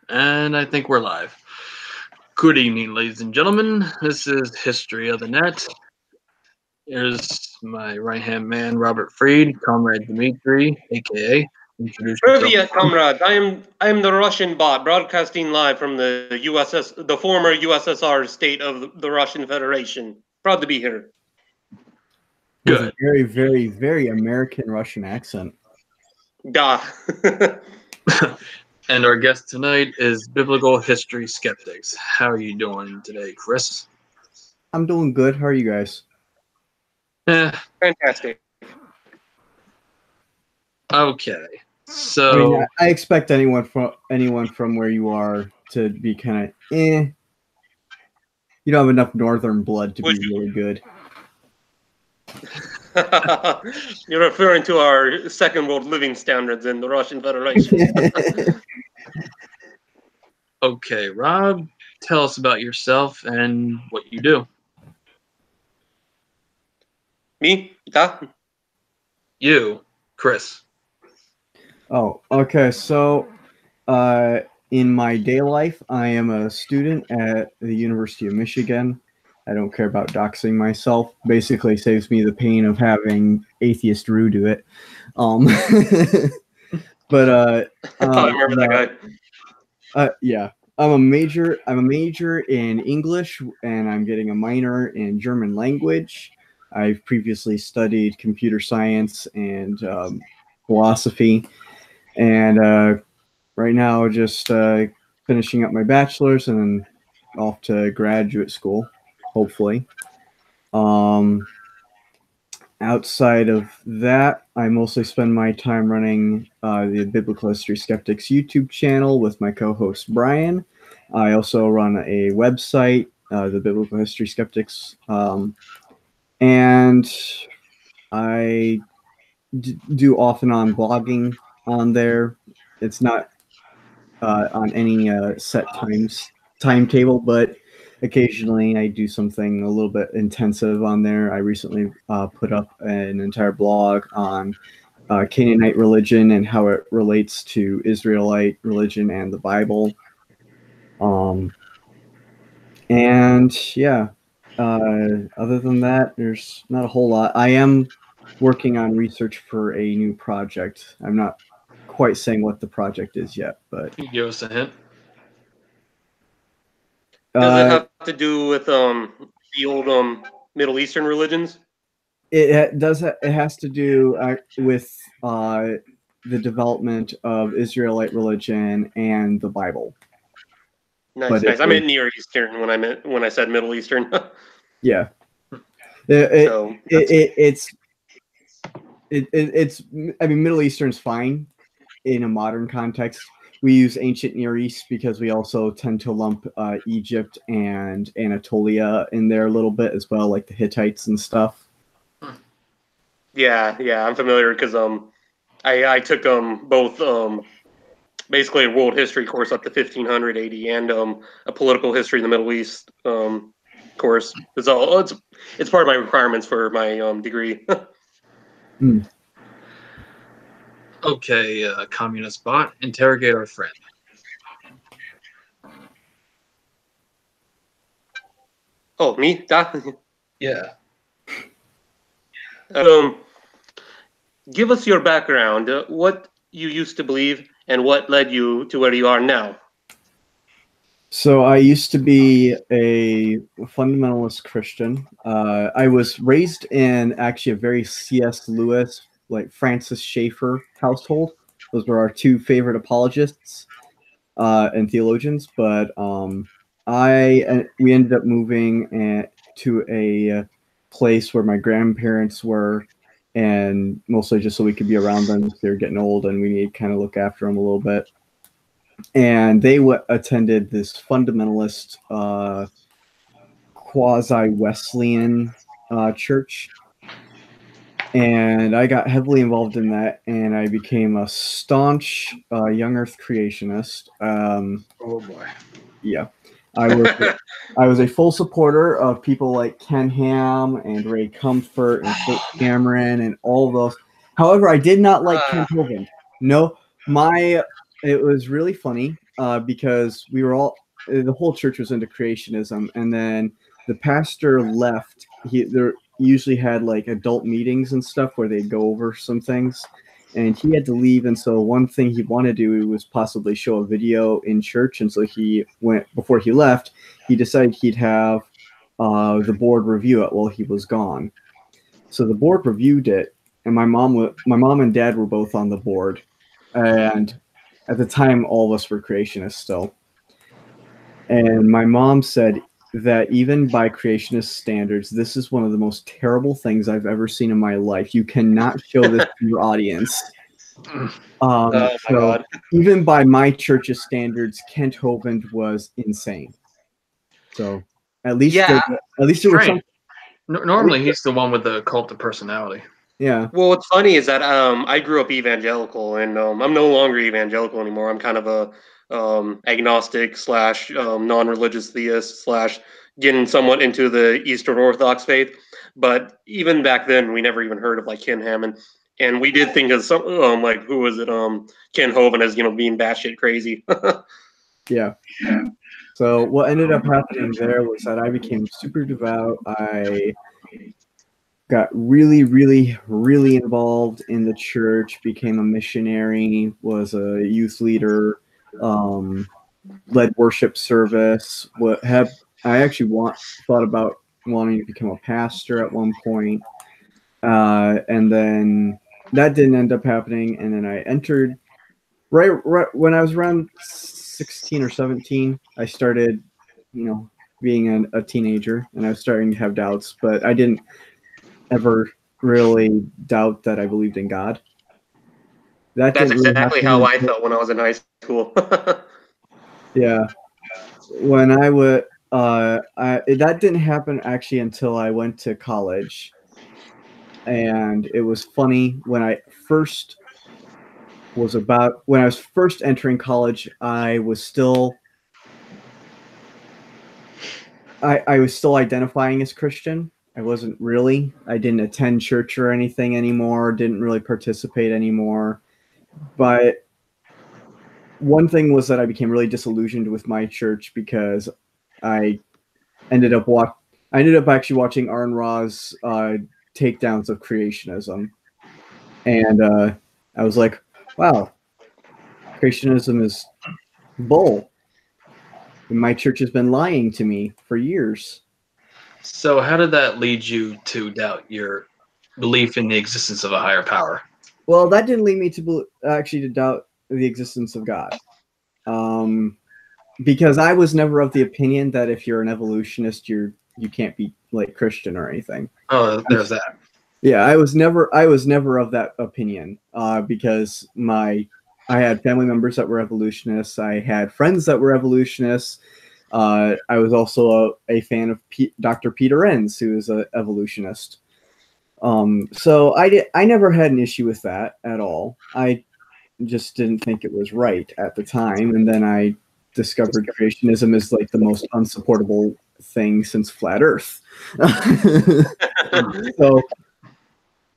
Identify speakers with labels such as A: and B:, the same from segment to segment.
A: And I think we're live. Good evening, ladies and gentlemen. This is History of the Net. Here's my right-hand man, Robert Freed, Comrade Dimitri, aka introduce yourself.
B: Privyet, comrade. I am the Russian bot broadcasting live from the the former USSR state of the Russian Federation. Proud to be here.
C: With
A: Good.
C: a very, very, very American Russian accent.
B: Da.
A: And our guest tonight is Biblical History Skeptics. How are you doing today, Chris?
C: I'm doing good. How are you guys?
B: Fantastic.
A: Okay. So
C: I expect anyone from where you are to be kind of You don't have enough northern blood to be really good.
B: You're referring to our second world living standards in the Russian Federation.
A: Okay, Rob, tell us about yourself and what you do.
B: Me? Da?
A: You, Chris.
C: Oh, okay. So, in my day life, I am a student at the University of Michigan. I don't care about doxing myself. Basically, saves me the pain of having atheist Rue do it. But
B: I remember that guy.
C: Yeah, I'm a major in English, and I'm getting a minor in German language. I've previously studied computer science and philosophy, and right now just finishing up my bachelor's and then off to graduate school, hopefully. Outside of that, I mostly spend my time running the Biblical History Skeptics YouTube channel with my co-host Brian. I also run a website, the Biblical History Skeptics, and I do off and on blogging on there. It's not on any set timetable, but occasionally I do something a little bit intensive on there. I recently put up an entire blog on Canaanite religion and how it relates to Israelite religion and the Bible. And yeah, other than that, there's not a whole lot. I am working on research for a new project. I'm not quite saying what the project is yet, but
A: Can you give us a hint?
B: Does it have to do with the old Middle Eastern religions?
C: It does. It has to do with the development of Israelite religion and the Bible.
B: Nice, nice. I meant Near Eastern when I said Middle Eastern.
C: Yeah. It's. I mean, Middle Eastern's fine in a modern context. We use ancient Near East because we also tend to lump Egypt and Anatolia in there a little bit as well, like the Hittites and stuff.
B: Yeah, I'm familiar because I took both basically a world history course up to 1500 AD and a political history in the Middle East course. It's part of my requirements for my degree.
A: Okay, communist bot, interrogate our friend.
B: Oh, me?
A: Yeah.
B: Give us your background. What you used to believe and what led you to where you are now.
C: So I used to be a fundamentalist Christian. I was raised in actually a very C.S. Lewis, like Francis Schaeffer household. Those were our two favorite apologists and theologians. But we ended up moving to a place where my grandparents were, and mostly just so we could be around them. They're getting old, and we need to kind of look after them a little bit. And they attended this fundamentalist quasi-Wesleyan church. And I got heavily involved in that, and I became a staunch young earth creationist.
A: Oh boy.
C: Yeah. I was a full supporter of people like Ken Ham and Ray Comfort and Kate Cameron and all those. However, I did not like Ken Hovind. No, it was really funny. because we were all, the whole church was into creationism, and then the pastor left. There usually had like adult meetings and stuff where they'd go over some things, and he had to leave. And so one thing he wanted to do was possibly show a video in church. And so before he left, he decided he'd have the board review it while he was gone. So the board reviewed it, and my mom and dad were both on the board, and at the time all of us were creationists still. And my mom said that even by creationist standards, this is one of the most terrible things I've ever seen in my life. You cannot show this to your audience.
B: Oh my God.
C: Even by my church's standards, Kent Hovind was insane. So at least
A: Yeah,
C: there was something.
A: Normally, he's the one with the cult of personality.
C: Yeah.
B: Well, what's funny is that I grew up evangelical, and I'm no longer evangelical anymore. I'm kind of a agnostic / non-religious theist / getting somewhat into the Eastern Orthodox faith. But even back then, we never even heard of like Ken Hammond, and we did think of some like who was it Ken Hovind as being batshit crazy.
C: Yeah. So what ended up happening there was that I became super devout. I got really, really, really involved in the church, became a missionary, was a youth leader, led worship service. I actually thought about wanting to become a pastor at one point. And then that didn't end up happening. And then I entered right when I was around 16 or 17, I started, being a teenager, and I was starting to have doubts, but I didn't ever really doubt that I believed in God.
B: That's exactly how I felt when I was in high school.
C: Yeah. When I would, that didn't happen actually until I went to college. And it was funny when I was first entering college, I was still identifying as Christian. I wasn't really. I didn't attend church or anything anymore, didn't really participate anymore. But one thing was that I became really disillusioned with my church because I ended up actually watching Arn Ra's takedowns of creationism. And I was like, wow, creationism is bull. And my church has been lying to me for years.
A: So how did that lead you to doubt your belief in the existence of a higher power?
C: Well, that didn't lead me to doubt the existence of God. Because I was never of the opinion that if you're an evolutionist, you can't be like Christian or anything.
A: Oh, there's that.
C: Yeah, I was never of that opinion. Because I had family members that were evolutionists. I had friends that were evolutionists. I was also a fan of Dr. Peter Enns, who is an evolutionist. So I never had an issue with that at all. I just didn't think it was right at the time. And then I discovered creationism is like the most unsupportable thing since flat Earth. So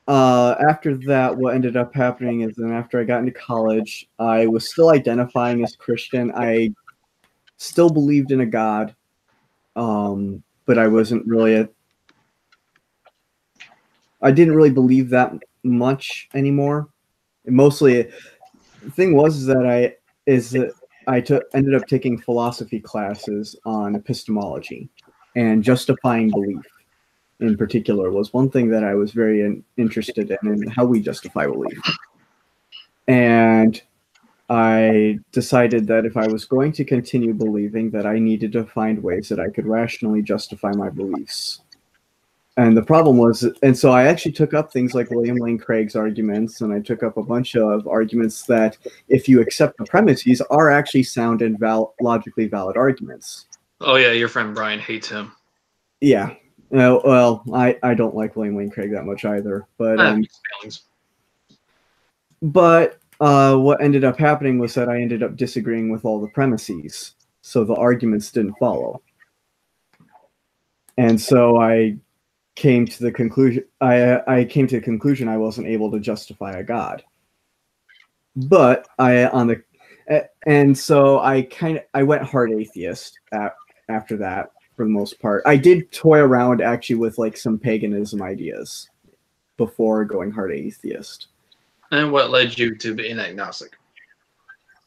C: after that, what ended up happening is then after I got into college, I was still identifying as Christian. I still believed in a God, but I wasn't really I didn't really believe that much anymore. And mostly, the thing was that I ended up taking philosophy classes on epistemology, and justifying belief in particular was one thing that I was very interested in how we justify belief. And I decided that if I was going to continue believing, that I needed to find ways that I could rationally justify my beliefs. And the problem was, and so I actually took up things like William Lane Craig's arguments, and I took up a bunch of arguments that, if you accept the premises, are actually sound and logically valid arguments.
A: Oh yeah, your friend Brian hates him.
C: Yeah. Well, I don't like William Lane Craig that much either, but what ended up happening was that I ended up disagreeing with all the premises, so the arguments didn't follow. And so I came to the conclusion I wasn't able to justify a God. But And so I went hard atheist after that for the most part. I did toy around actually with like some paganism ideas before going hard atheist.
A: And what led you to being agnostic?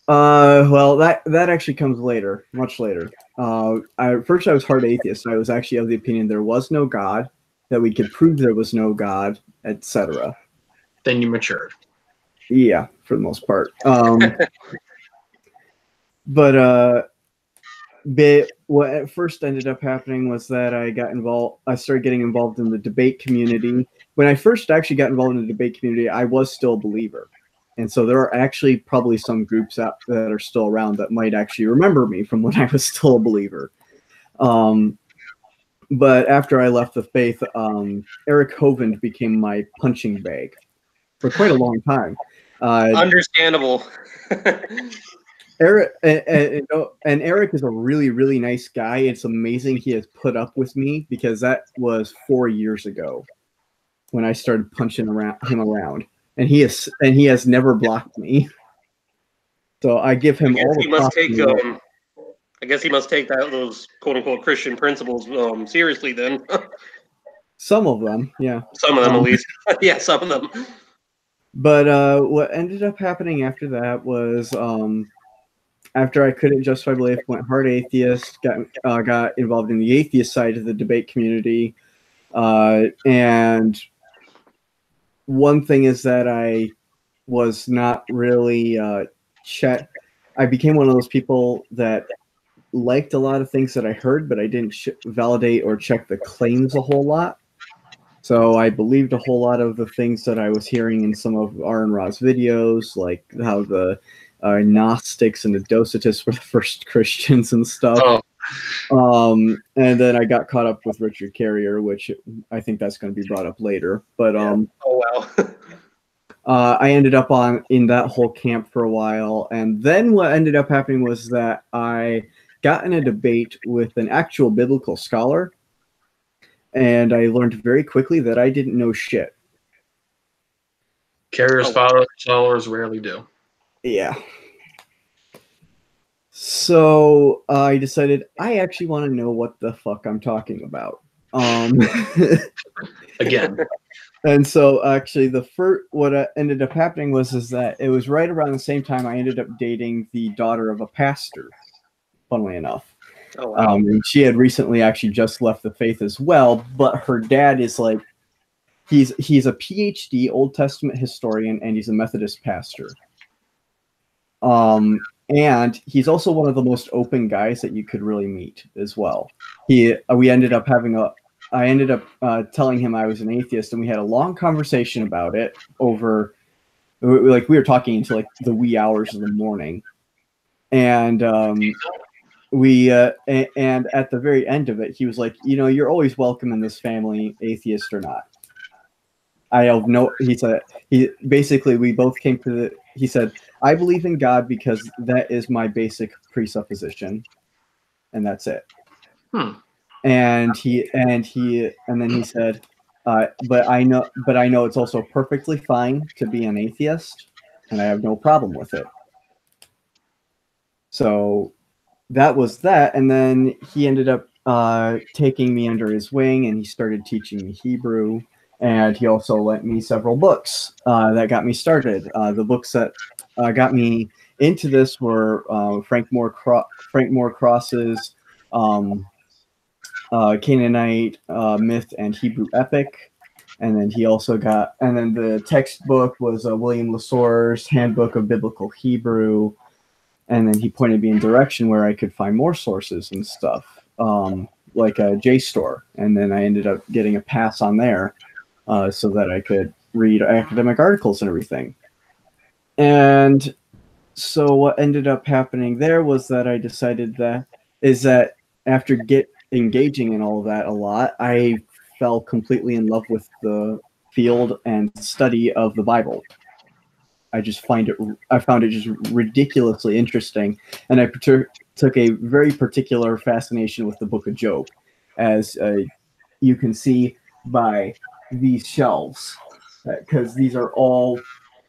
C: Well, that actually comes later, much later. First I was hard atheist. I was actually of the opinion there was no God, that we could prove there was no God, etc.
A: Then you matured.
C: Yeah, for the most part. But what first ended up happening was that I started getting involved in the debate community. When I first actually got involved in the debate community, I was still a believer. And so there are actually probably some groups out that are still around that might actually remember me from when I was still a believer. But after I left the faith, Eric Hovind became my punching bag for quite a long time.
B: Understandable.
C: Eric and Eric is a really, really nice guy. It's amazing he has put up with me, because that was 4 years ago when I started punching him around, and he has never blocked me. So I give him all the props.
B: I guess he must take those quote unquote Christian principles seriously then.
C: Some of them, yeah.
B: Some of them, at least. Yeah, some of them.
C: But what ended up happening after that was, after I couldn't justify belief, went hard atheist, got involved in the atheist side of the debate community, and one thing is that I was not really I became one of those people that liked a lot of things that I heard, but I didn't validate or check the claims a whole lot. So I believed a whole lot of the things that I was hearing in some of R and Ra's videos, like how the Gnostics and the Docetists were the first Christians and stuff. Oh. And then I got caught up with Richard Carrier, which I think that's going to be brought up later. But
B: oh wow.
C: I ended up in that whole camp for a while, and then what ended up happening was that I got in a debate with an actual biblical scholar, and I learned very quickly that I didn't know shit.
A: Carrier's followers rarely do.
C: Yeah. So I decided I actually want to know what the fuck I'm talking about.
A: Again.
C: And so actually what ended up happening was that it was right around the same time I ended up dating the daughter of a pastor, funnily enough.
B: Oh, wow.
C: And she had recently actually just left the faith as well, but her dad is like, he's a PhD Old Testament historian, and he's a Methodist pastor. And he's also one of the most open guys that you could really meet as well. I ended up telling him I was an atheist, and we had a long conversation about it over, like, we were talking until like the wee hours of the morning. And and at the very end of it, he was like, you're always welcome in this family, atheist or not. We both came to he said, I believe in God because that is my basic presupposition, and that's it. And then he said, but I know it's also perfectly fine to be an atheist, and I have no problem with it. So that was that. And then he ended up taking me under his wing, and he started teaching me Hebrew. And he also lent me several books that got me started. The books that got me into this were Frank Moore Cross's Canaanite Myth and Hebrew Epic. And then the textbook was William Lesore's Handbook of Biblical Hebrew. And then he pointed me in direction where I could find more sources and stuff, like a JSTOR. And then I ended up getting a pass on there so that I could read academic articles and everything. And so what ended up happening there was that I decided that after engaging in all of that a lot, I fell completely in love with the field and study of the Bible. I found it just ridiculously interesting, and I took a very particular fascination with the Book of Job, as you can see by these shelves, because these are all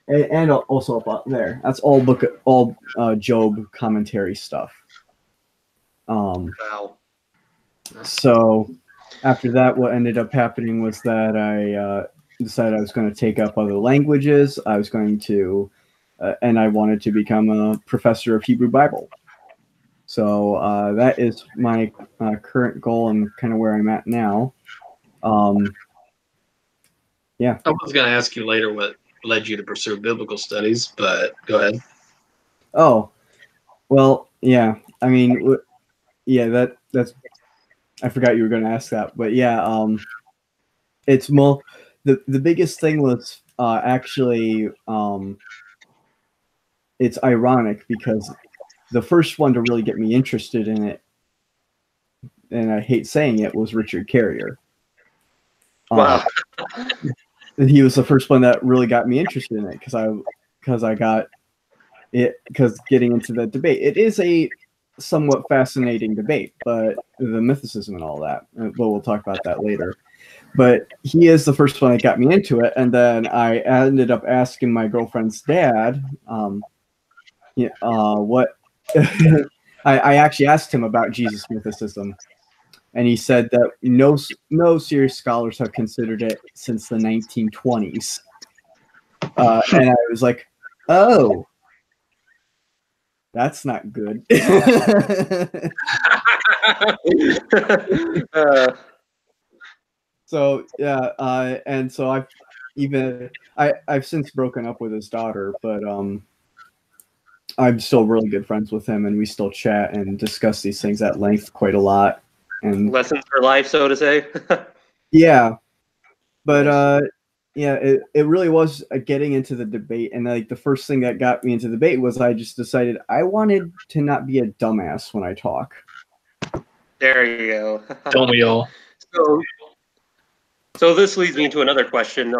C: and also about there. That's all Job commentary stuff.
B: Wow.
C: So after that, what ended up happening was that I decided I was going to take up other languages. I was going to, and I wanted to become a professor of Hebrew Bible. So that is my current goal and kind of where I'm at now. Yeah.
A: I was going to ask you later what led you to pursue biblical studies, but go ahead.
C: Oh, well, yeah. I mean, yeah. That's. I forgot you were going to ask that, but yeah. It's more the biggest thing was actually it's ironic because the first one to really get me interested in it, and I hate saying it, was Richard Carrier.
B: Wow.
C: He was the first one that really got me interested in it because getting into the debate. It is a somewhat fascinating debate, but the mythicism and all that. But we'll talk about that later. But he is the first one that got me into it, and then I ended up asking my girlfriend's dad, what. I actually asked him about Jesus mythicism, and he said that no serious scholars have considered it since the 1920s. And I was like, oh, that's not good. So yeah, and so I've since broken up with his daughter, but I'm still really good friends with him, and we still chat and discuss these things at length quite a lot. And
B: Lessons for life, so to say.
C: yeah, but yeah, it really was getting into the debate, and like the first thing that got me into the debate was I just decided I wanted to not be a dumbass when I talk.
B: There you go.
A: Don't we all?
B: So this leads me to another question.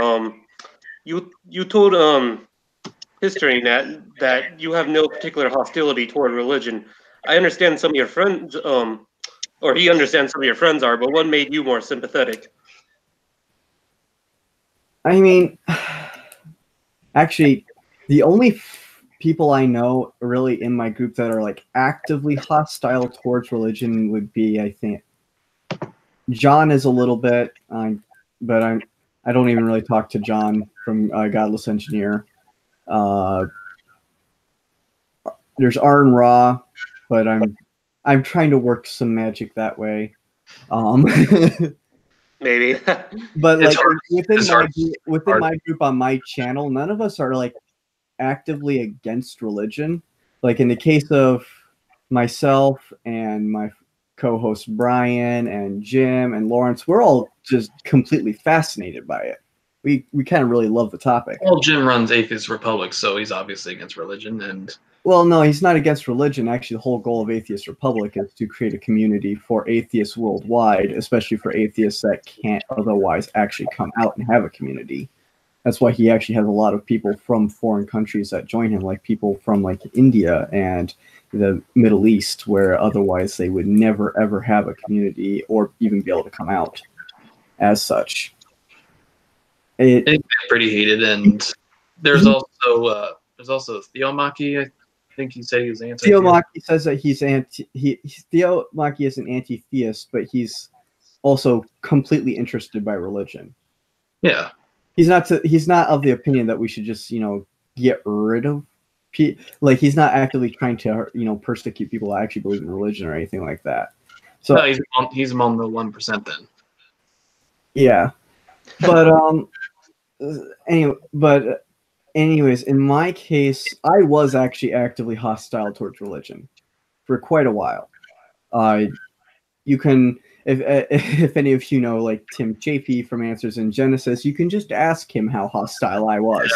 B: You told History that you have no particular hostility toward religion. I understand some of your friends, or he understands some of your friends are, but what made you more sympathetic?
C: I mean, actually, the only people I know really in my group that are like actively hostile towards religion would be, I think, John is a little bit, but I don't even really talk to John from Godless Engineer. There's Aaron Raw, but I'm trying to work some magic that way.
B: Maybe.
C: But like
A: It's
C: within my group on my channel, none of us are like actively against religion. Like in the case of myself and my co-host Brian and Jim and Lawrence, we're all just completely fascinated by it. We kind of really love the topic.
A: Well, Jim runs Atheist Republic, so he's obviously against religion. And
C: well, no, he's not against religion. Actually, the whole goal of Atheist Republic is to create a community for atheists worldwide, especially for atheists that can't otherwise actually come out and have a community. That's why he actually has a lot of people from foreign countries that join him, like people from like India and the Middle East, where otherwise they would never ever have a community or even be able to come out as such.
A: it's pretty heated, and there's also Theomachy. I think he said he was anti.
C: Theomachy says that he's Theomachy is an anti-theist, but he's also completely interested by religion.
A: Yeah.
C: He's not of the opinion that we should just, get rid of like he's not actively trying to, persecute people that actually believe in religion or anything like that. So
A: no, he's among the 1% then.
C: Yeah. But anyways, in my case, I was actually actively hostile towards religion for quite a while. You can, if any of you know, like Tim Chafee from Answers in Genesis, you can just ask him how hostile I was.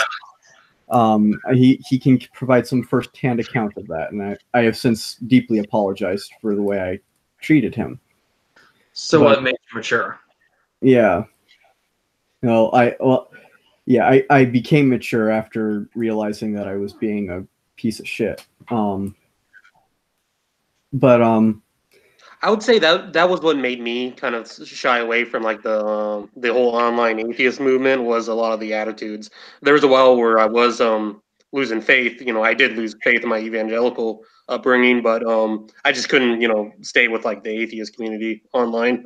C: He can provide some first-hand account of that, and I have since deeply apologized for the way I treated him.
A: So what made you mature?
C: Yeah. No, I became mature after realizing that I was being a piece of shit.
B: I would say that was what made me kind of shy away from like the whole online atheist movement was a lot of the attitudes. There was a while where I was losing faith. You know, I did lose faith in my evangelical upbringing, but I just couldn't stay with like the atheist community online.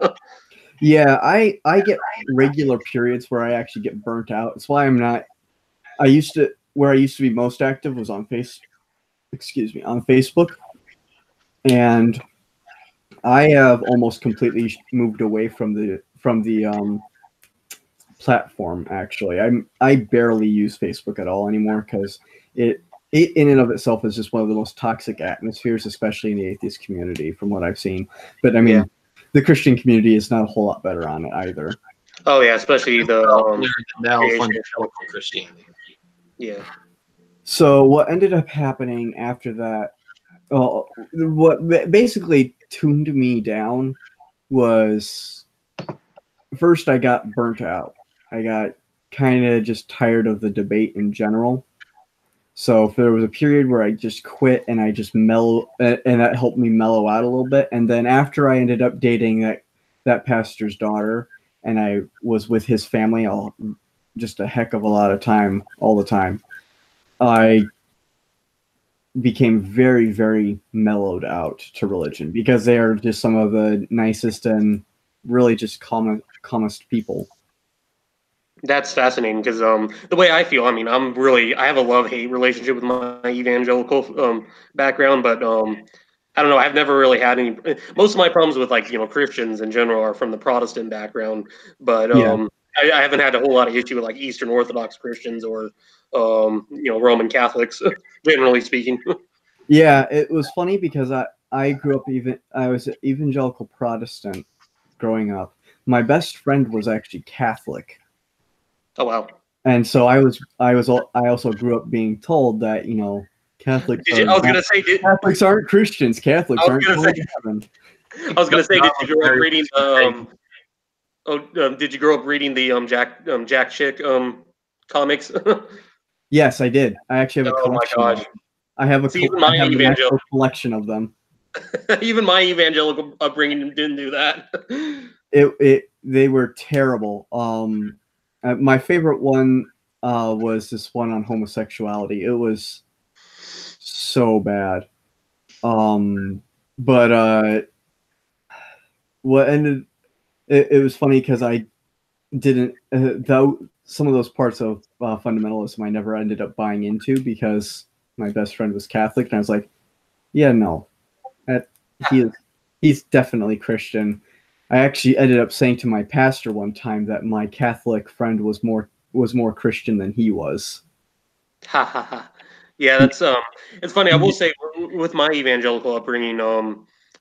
C: Yeah, I get regular periods where I actually get burnt out. It's why I'm not. I used to where I used to be most active was on on Facebook, and I have almost completely moved away from the platform. Actually, I barely use Facebook at all anymore because it in and of itself is just one of the most toxic atmospheres, especially in the atheist community, from what I've seen. But I mean,
B: Yeah.
C: the Christian community is not a whole lot better on it either.
B: Oh yeah, especially the
A: Now
B: creation.
A: fundamental Christianity.
B: Yeah.
C: So what ended up happening after that, what basically tuned me down was first I got burnt out. I got kind of just tired of the debate in general. So if there was a period where I just quit and I just mellow, and that helped me mellow out a little bit. And then after I ended up dating that pastor's daughter, and I was with his family just a heck of a lot of time, all the time, I became very, very mellowed out to religion because they are just some of the nicest and really just calmest people.
B: That's fascinating because the way I feel, I mean, I have a love-hate relationship with my evangelical background, but I don't know, I've never really had any. Most of my problems with like Christians in general are from the Protestant background, but
C: Yeah.
B: I haven't had a whole lot of issue with like Eastern Orthodox Christians or Roman Catholics, generally speaking.
C: Yeah, it was funny because I grew up I was an evangelical Protestant growing up. My best friend was actually Catholic.
B: Oh wow!
C: And so I also grew up being told that Catholics Catholics aren't Christians. Catholics aren't going to heaven.
B: I was gonna say, did you grow up reading did you grow up reading the Jack Chick comics?
C: Yes, I did. I actually have a collection.
B: Oh my gosh!
C: I have an actual collection of them.
B: Even my evangelical upbringing didn't do that.
C: They were terrible. My favorite one was this one on homosexuality. It was so bad. But what ended it was funny because I didn't though some of those parts of fundamentalism I never ended up buying into because my best friend was Catholic, and I was like, yeah, no, he's definitely Christian. I actually ended up saying to my pastor one time that my Catholic friend was more Christian than he was.
B: Ha ha ha. Yeah, that's it's funny. I will say with my evangelical upbringing,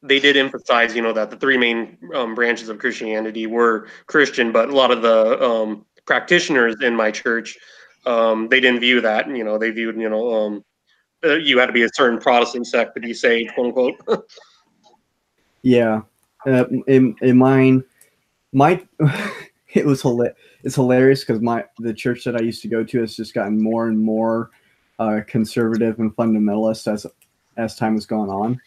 B: they did emphasize, that the three main branches of Christianity were Christian, but a lot of the practitioners in my church, they didn't view that. They viewed, you had to be a certain Protestant sect to be saved, quote unquote.
C: Yeah, in mine, it's hilarious because the church that I used to go to has just gotten more and more conservative and fundamentalist as time has gone on.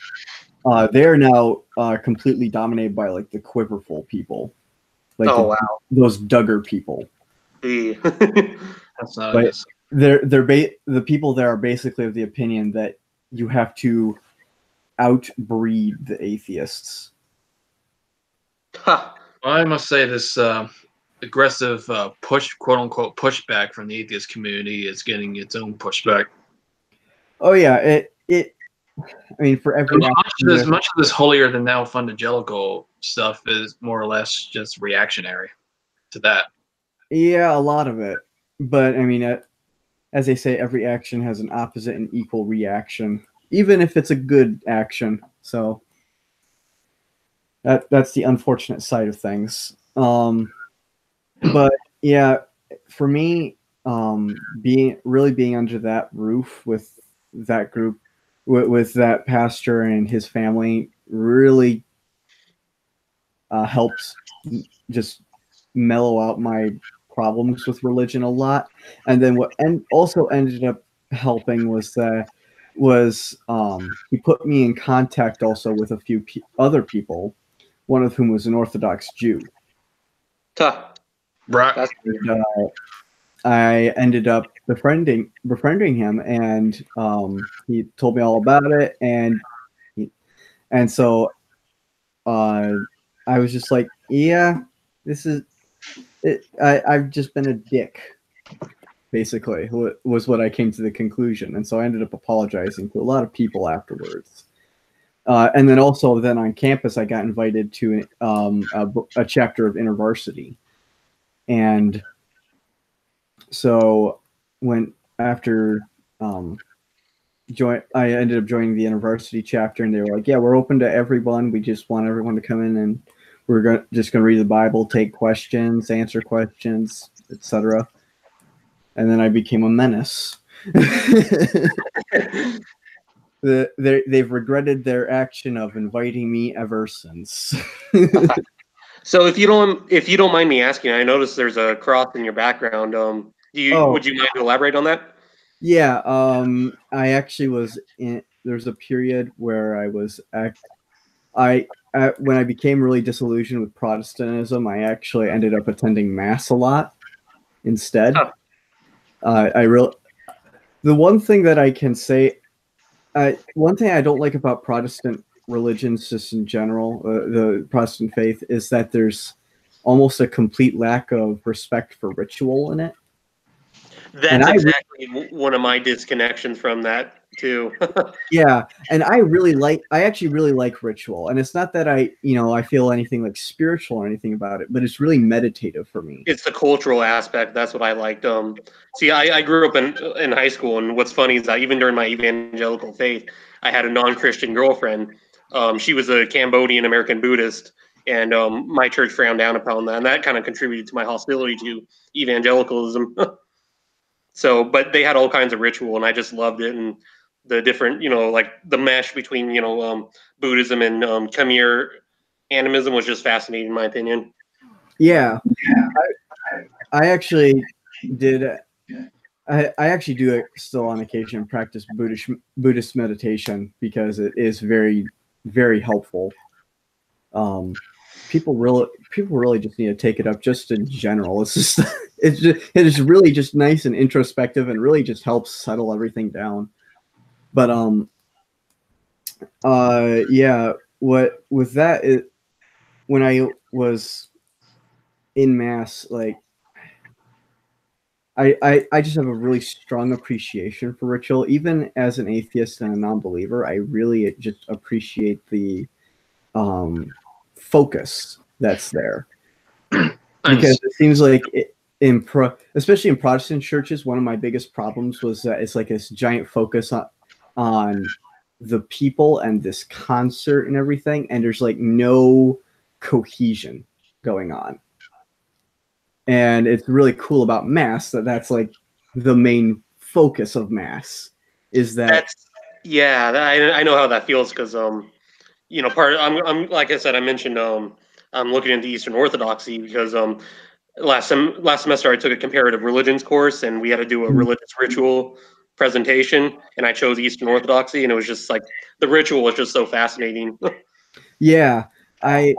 C: They're now completely dominated by like the Quiverful people, like those Duggar people.
A: That's not
C: but the people there are basically of the opinion that you have to outbreed the atheists.
B: Huh.
A: Well, I must say this aggressive quote unquote pushback from the atheist community is getting its own pushback.
C: Oh yeah, I mean, for every
A: much of this holier than thou fundagelical stuff is more or less just reactionary to that.
C: Yeah, a lot of it. But I mean, as they say, every action has an opposite and equal reaction, even if it's a good action. So that's the unfortunate side of things. But yeah, for me, being under that roof with that group, with that pastor and his family, really helps just mellow out my problems with religion a lot. And then what also ended up helping was that was he put me in contact also with a few other people, one of whom was an Orthodox Jew.
B: Tuh.
A: Right.
C: And, I ended up befriending him, and he told me all about it, and so I was just like, yeah, this is it. I've just been a dick, basically, was what I came to the conclusion, and so I ended up apologizing to a lot of people afterwards. And then also, then on campus, I got invited to a chapter of InterVarsity, and so after I ended up joining the InterVarsity chapter, and they were like, "Yeah, we're open to everyone. We just want everyone to come in, and we're just going to read the Bible, take questions, answer questions, etc." And then I became a menace. They've regretted their action of inviting me ever since.
B: So if you don't mind me asking, I noticed there's a cross in your background. Would you mind to elaborate on that?
C: Yeah, I actually was in. There's a period where I was when I became really disillusioned with Protestantism, I actually ended up attending Mass a lot instead. The one thing that I can say, one thing I don't like about Protestant religions, just in general, the Protestant faith, is that there's almost a complete lack of respect for ritual in it.
B: That's exactly one of my disconnections from that too.
C: Yeah, and I actually really like ritual, and it's not that I feel anything like spiritual or anything about it, but it's really meditative for me.
B: It's the cultural aspect. That's what I liked. See, I grew up in high school, and what's funny is that even during my evangelical faith, I had a non-Christian girlfriend. She was a Cambodian American Buddhist, and my church frowned down upon that, and that kind of contributed to my hostility to evangelicalism. So, but they had all kinds of ritual, and I just loved it, and the different, like the mesh between, Buddhism and Khmer animism was just fascinating, in my opinion.
C: Yeah, I actually did. I actually do still on occasion practice Buddhist meditation because it is very, very helpful. People really just need to take it up just in general. It is really just nice and introspective, and really just helps settle everything down. But yeah, what with that, when I was in Mass, like I just have a really strong appreciation for ritual. Even as an atheist and a non-believer, I really just appreciate the focus that's there. Because it seems like especially in Protestant churches, one of my biggest problems was that it's like this giant focus on the people and this concert and everything, and there's like no cohesion going on. And it's really cool about Mass that's like the main focus of Mass is that.
B: I know how that feels because I'm like I said, I mentioned I'm looking into Eastern Orthodoxy because last semester I took a comparative religions course, and we had to do a religious ritual presentation, and I chose Eastern Orthodoxy, and it was just like the ritual was just so fascinating.
C: Yeah, I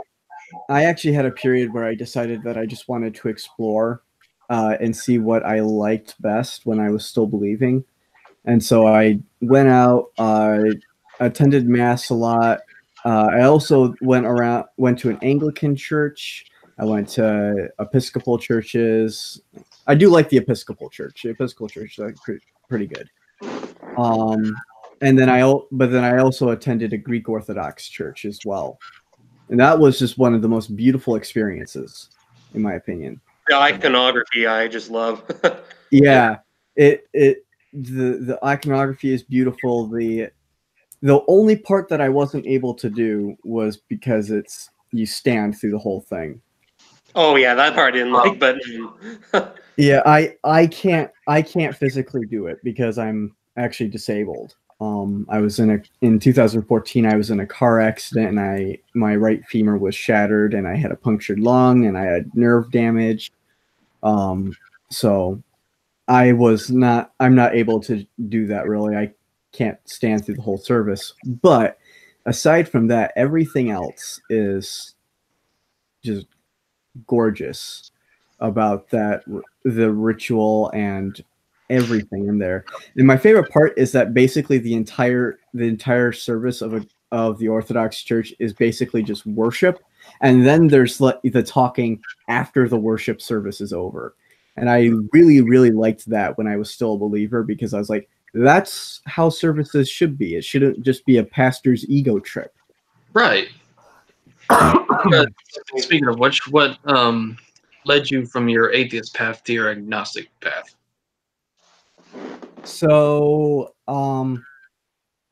C: actually had a period where I decided that I just wanted to explore and see what I liked best when I was still believing. And so I went out, attended Mass a lot. I also went to an Anglican church. I went to Episcopal churches. I do like the Episcopal church. The Episcopal church is pretty good. And then I also attended a Greek Orthodox church as well. And that was just one of the most beautiful experiences, in my opinion.
B: The iconography I just love.
C: Yeah, the iconography is beautiful. The only part that I wasn't able to do was because you stand through the whole thing.
B: Oh yeah, that part I didn't like, but
C: yeah, I can't physically do it because I'm actually disabled. I was in 2014. I was in a car accident, and my right femur was shattered, and I had a punctured lung, and I had nerve damage. So I'm not able to do that really. I can't stand through the whole service. But aside from that, everything else is just gorgeous about that, the ritual and everything in there. And my favorite part is that basically the entire service of the Orthodox Church is basically just worship, and then there's the talking after the worship service is over. And I really, really liked that when I was still a believer, because I was like, that's how services should be. It shouldn't just be a pastor's ego trip.
A: Right. Speaking of which, what led you from your atheist path to your agnostic path?
C: So,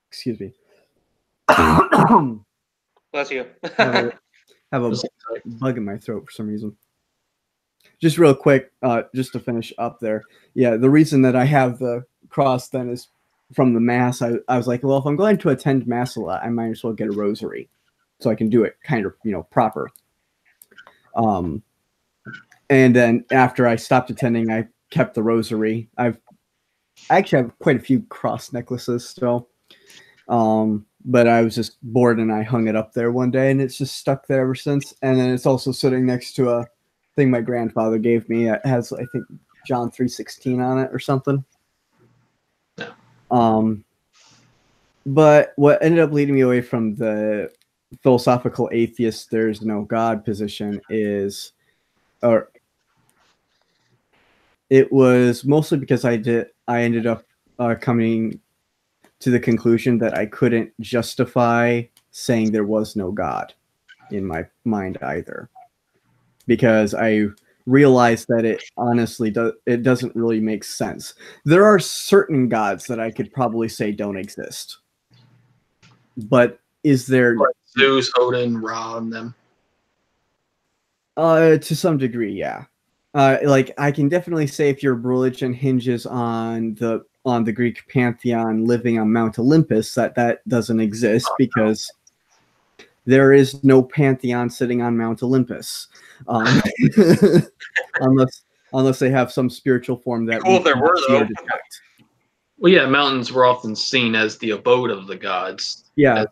C: excuse me.
B: Bless you.
C: have a bug in my throat for some reason. Just real quick, just to finish up there. Yeah, the reason that I have the cross then is from the Mass. I was like, well, if I'm going to attend Mass a lot, I might as well get a rosary so I can do it kind of, proper. And then after I stopped attending, I kept the rosary. I actually have quite a few cross necklaces still. But I was just bored and I hung it up there one day, and it's just stuck there ever since. And then it's also sitting next to a thing my grandfather gave me. It has, I think, John 3:16 on it or something.
A: Yeah.
C: But what ended up leading me away from the philosophical atheist, there's no God position it was mostly because I ended up coming to the conclusion that I couldn't justify saying there was no God in my mind either, because I realized that it honestly doesn't really make sense. There are certain gods that I could probably say don't exist, but is there
A: Zeus, Odin, Ra, and them?
C: To some degree, yeah. Like I can definitely say if your religion hinges on the Greek pantheon living on Mount Olympus, that doesn't exist, because there is no pantheon sitting on Mount Olympus, unless they have some spiritual form that
B: Cool if there were, though.
C: detect.
A: Well, yeah, mountains were often seen as the abode of the gods.
C: Yeah,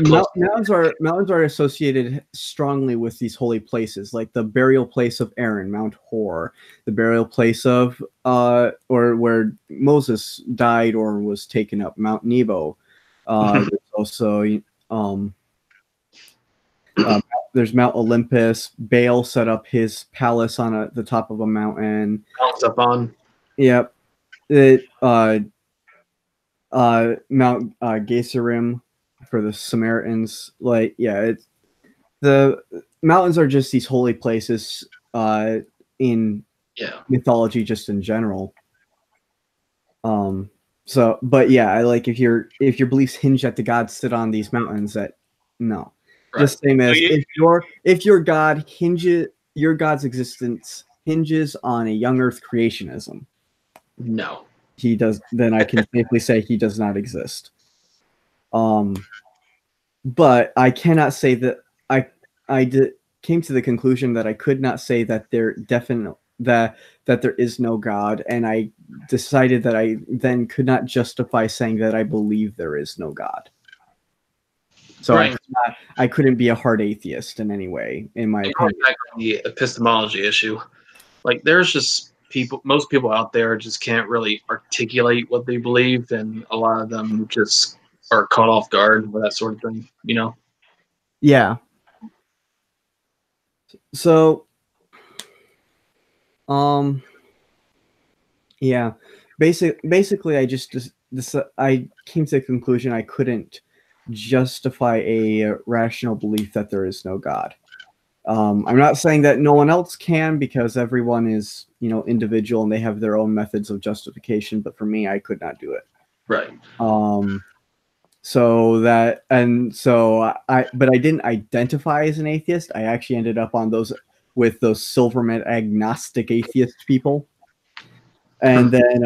A: Close.
C: mountains are associated strongly with these holy places, like the burial place of Aaron, Mount Hor, the burial place of or where Moses died or was taken up, Mount Nebo. There's also there's Mount Olympus. Baal set up his palace on the top of a mountain.
A: Mount Zaphon.
C: Yep. Mount Geserim for the Samaritans. Like, yeah, the mountains are just these holy places in mythology, just in general. So, but yeah, I like if your beliefs hinge that the gods sit on these mountains, that no. Right. Just same as if your God's existence hinges on a young Earth creationism.
A: No.
C: He does. Then I can safely say he does not exist. But I cannot say that came to the conclusion that I could not say that there that there is no God, and I decided that I then could not justify saying that I believe there is no God. So
A: right.
C: I couldn't be a hard atheist in any way, in my opinion.
A: Back on the epistemology issue, like there's just most people out there just can't really articulate what they believe, and a lot of them just are caught off guard with that sort of thing,
C: Yeah. So, yeah, basically, I I came to the conclusion I couldn't justify a rational belief that there is no God. I'm not saying that no one else can, because everyone is, individual and they have their own methods of justification. But for me, I could not do it.
A: Right.
C: But I didn't identify as an atheist. I actually ended up on those Silverman agnostic atheist people. And then,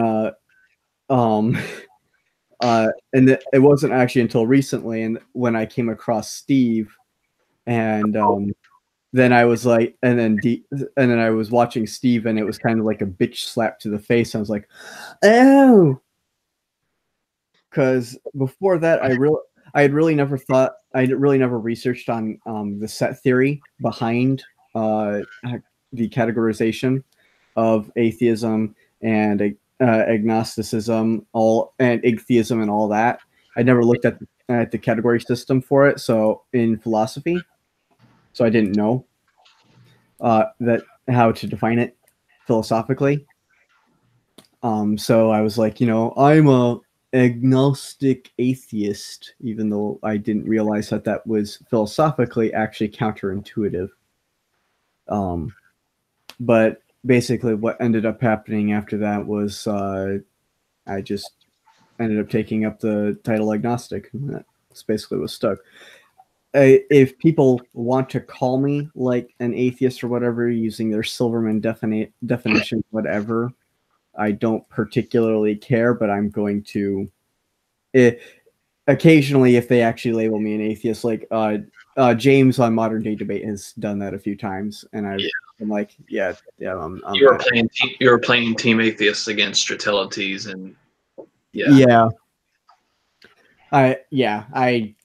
C: it wasn't actually until recently, and when I came across Steve, and then I was like, and then I was watching Steve, and it was kind of like a bitch slap to the face. I was like, oh, because before that, I had really never researched on the set theory behind the categorization of atheism and agnosticism, and atheism and all that. I never looked at the category system for it. So in philosophy, so I didn't know that how to define it philosophically. So I was like, I'm a agnostic atheist, even though I didn't realize that was philosophically actually counterintuitive. But basically what ended up happening after that was I just ended up taking up the title agnostic. That's basically was stuck. If people want to call me like an atheist or whatever, using their Silverman definition, whatever, I don't particularly care, but I'm going to occasionally, if they actually label me an atheist, like James on Modern Day Debate has done that a few times, and I'm like, yeah, I'm
A: you were playing Team Atheist against Stratelities, and
C: I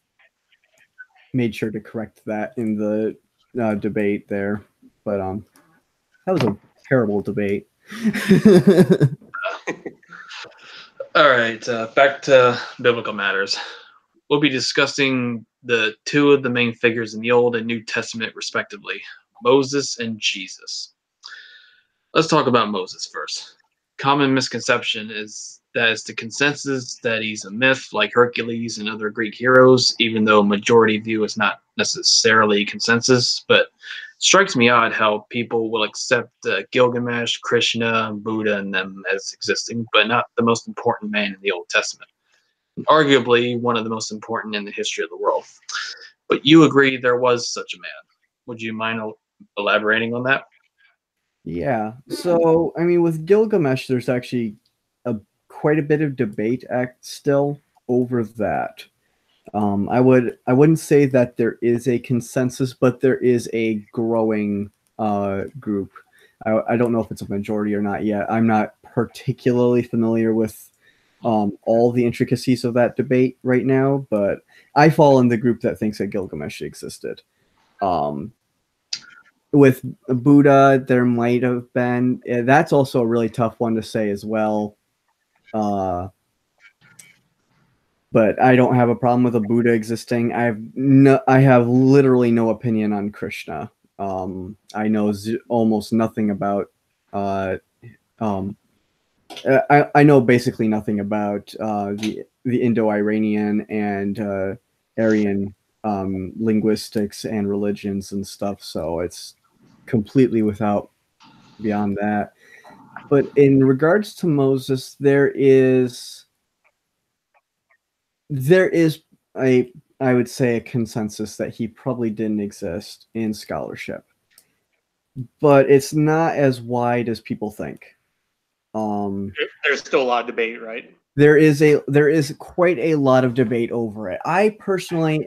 C: made sure to correct that in the debate there, but that was a terrible debate.
A: All right, back to biblical matters. We'll be discussing the two of the main figures in the Old and New Testament, respectively, Moses and Jesus. Let's talk about Moses first. Common misconception is that it's the consensus that he's a myth like Hercules and other Greek heroes, even though majority view is not necessarily consensus. But it strikes me odd how people will accept Gilgamesh, Krishna, Buddha, and them as existing, but not the most important man in the Old Testament. Arguably one of the most important in the history of the world. But you agree there was such a man. Would you mind elaborating on that?
C: Yeah. So, I mean, with Gilgamesh, there's actually quite a bit of debate still over that. I wouldn't say that there is a consensus, but there is a growing group. I don't know if it's a majority or not yet. I'm not particularly familiar with all the intricacies of that debate right now, but I fall in the group that thinks that Gilgamesh existed. With Buddha, there might have been. That's also a really tough one to say as well. But I don't have a problem with a Buddha existing. I have literally no opinion on Krishna. I know almost nothing about. I know basically nothing about the Indo-Iranian and Aryan linguistics and religions and stuff. So it's completely beyond that. But in regards to Moses, there is I would say a consensus that he probably didn't exist in scholarship, but it's not as wide as people think.
B: There's still a lot of debate, right?
C: There is quite a lot of debate over it. I personally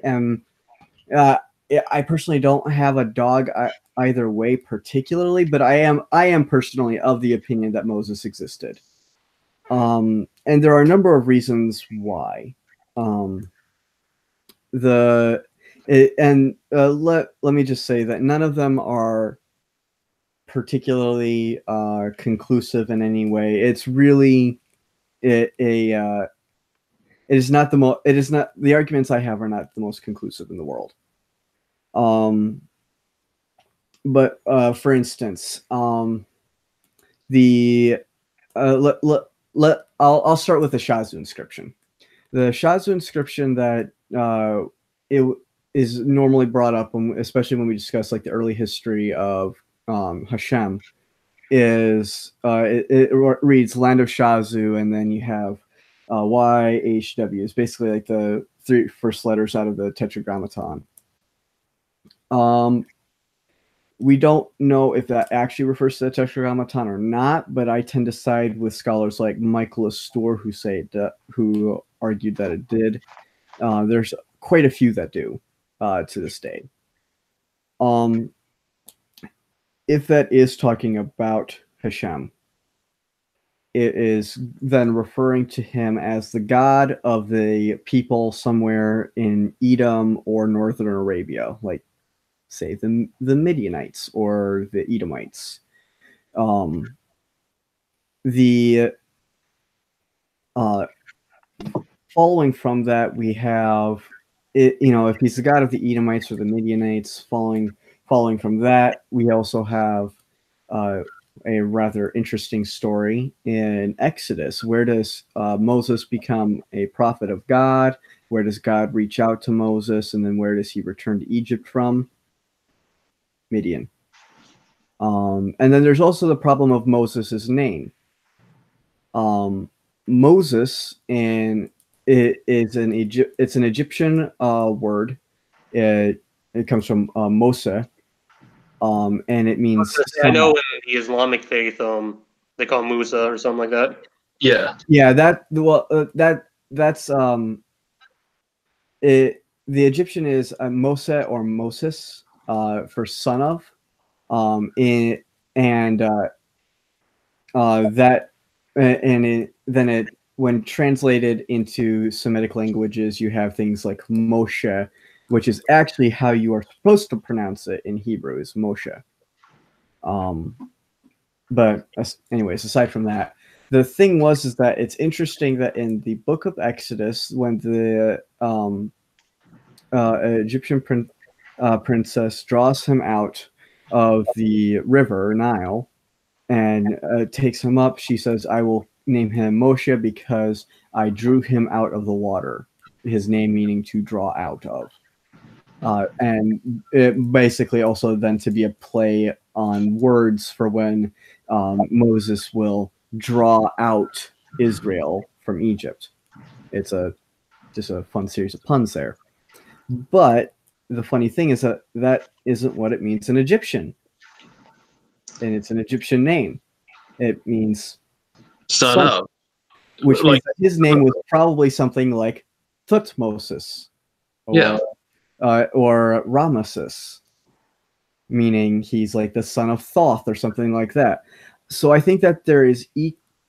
C: don't have a dog either way particularly, but I am personally of the opinion that Moses existed. And there are a number of reasons why. Let me just say that none of them are particularly conclusive in any way. It's really the arguments I have are not the most conclusive in the world. But for instance, I'll start with the Shazu inscription. The Shazu inscription that it is normally brought up, especially when we discuss like the early history of Hashem, is it reads Land of Shazu, and then you have YHW. It's basically like the three first letters out of the Tetragrammaton. We don't know if that actually refers to the Tetragrammaton or not, but I tend to side with scholars like Michael Astor who argued that it did. There's quite a few that do to this day. If that is talking about Hashem, it is then referring to him as the god of the people somewhere in Edom or northern Arabia, like say the Midianites or the Edomites. The following from that, we have it. If he's the god of the Edomites or the Midianites, following from that, we also have a rather interesting story in Exodus. Where does Moses become a prophet of God? Where does God reach out to Moses? And then where does he return to Egypt from? Midian. And then there's also the problem of Moses' name. Moses, and it's an Egyptian word. It comes from Mose, and it means.
B: I know in the Islamic faith, they call him Musa or something like that.
A: Yeah.
C: Yeah, that's it. The Egyptian is Mose or Moses for son of, then when translated into Semitic languages, you have things like Moshe, which is actually how you are supposed to pronounce it in Hebrew, is Moshe. But anyways, aside from that, the thing is that it's interesting that in the book of Exodus, when the Egyptian princess draws him out of the river Nile and takes him up, she says, "I will name him Moshe because I drew him out of the water." His name meaning to draw out of. And it basically also then to be a play on words for when Moses will draw out Israel from Egypt. It's just a fun series of puns there. But the funny thing is that isn't what it means in Egyptian. And it's an Egyptian name. It means
A: son of.
C: Which means that his name was probably something like Thutmoses. Or Rameses, meaning he's like the son of Thoth or something like that. So I think that there is,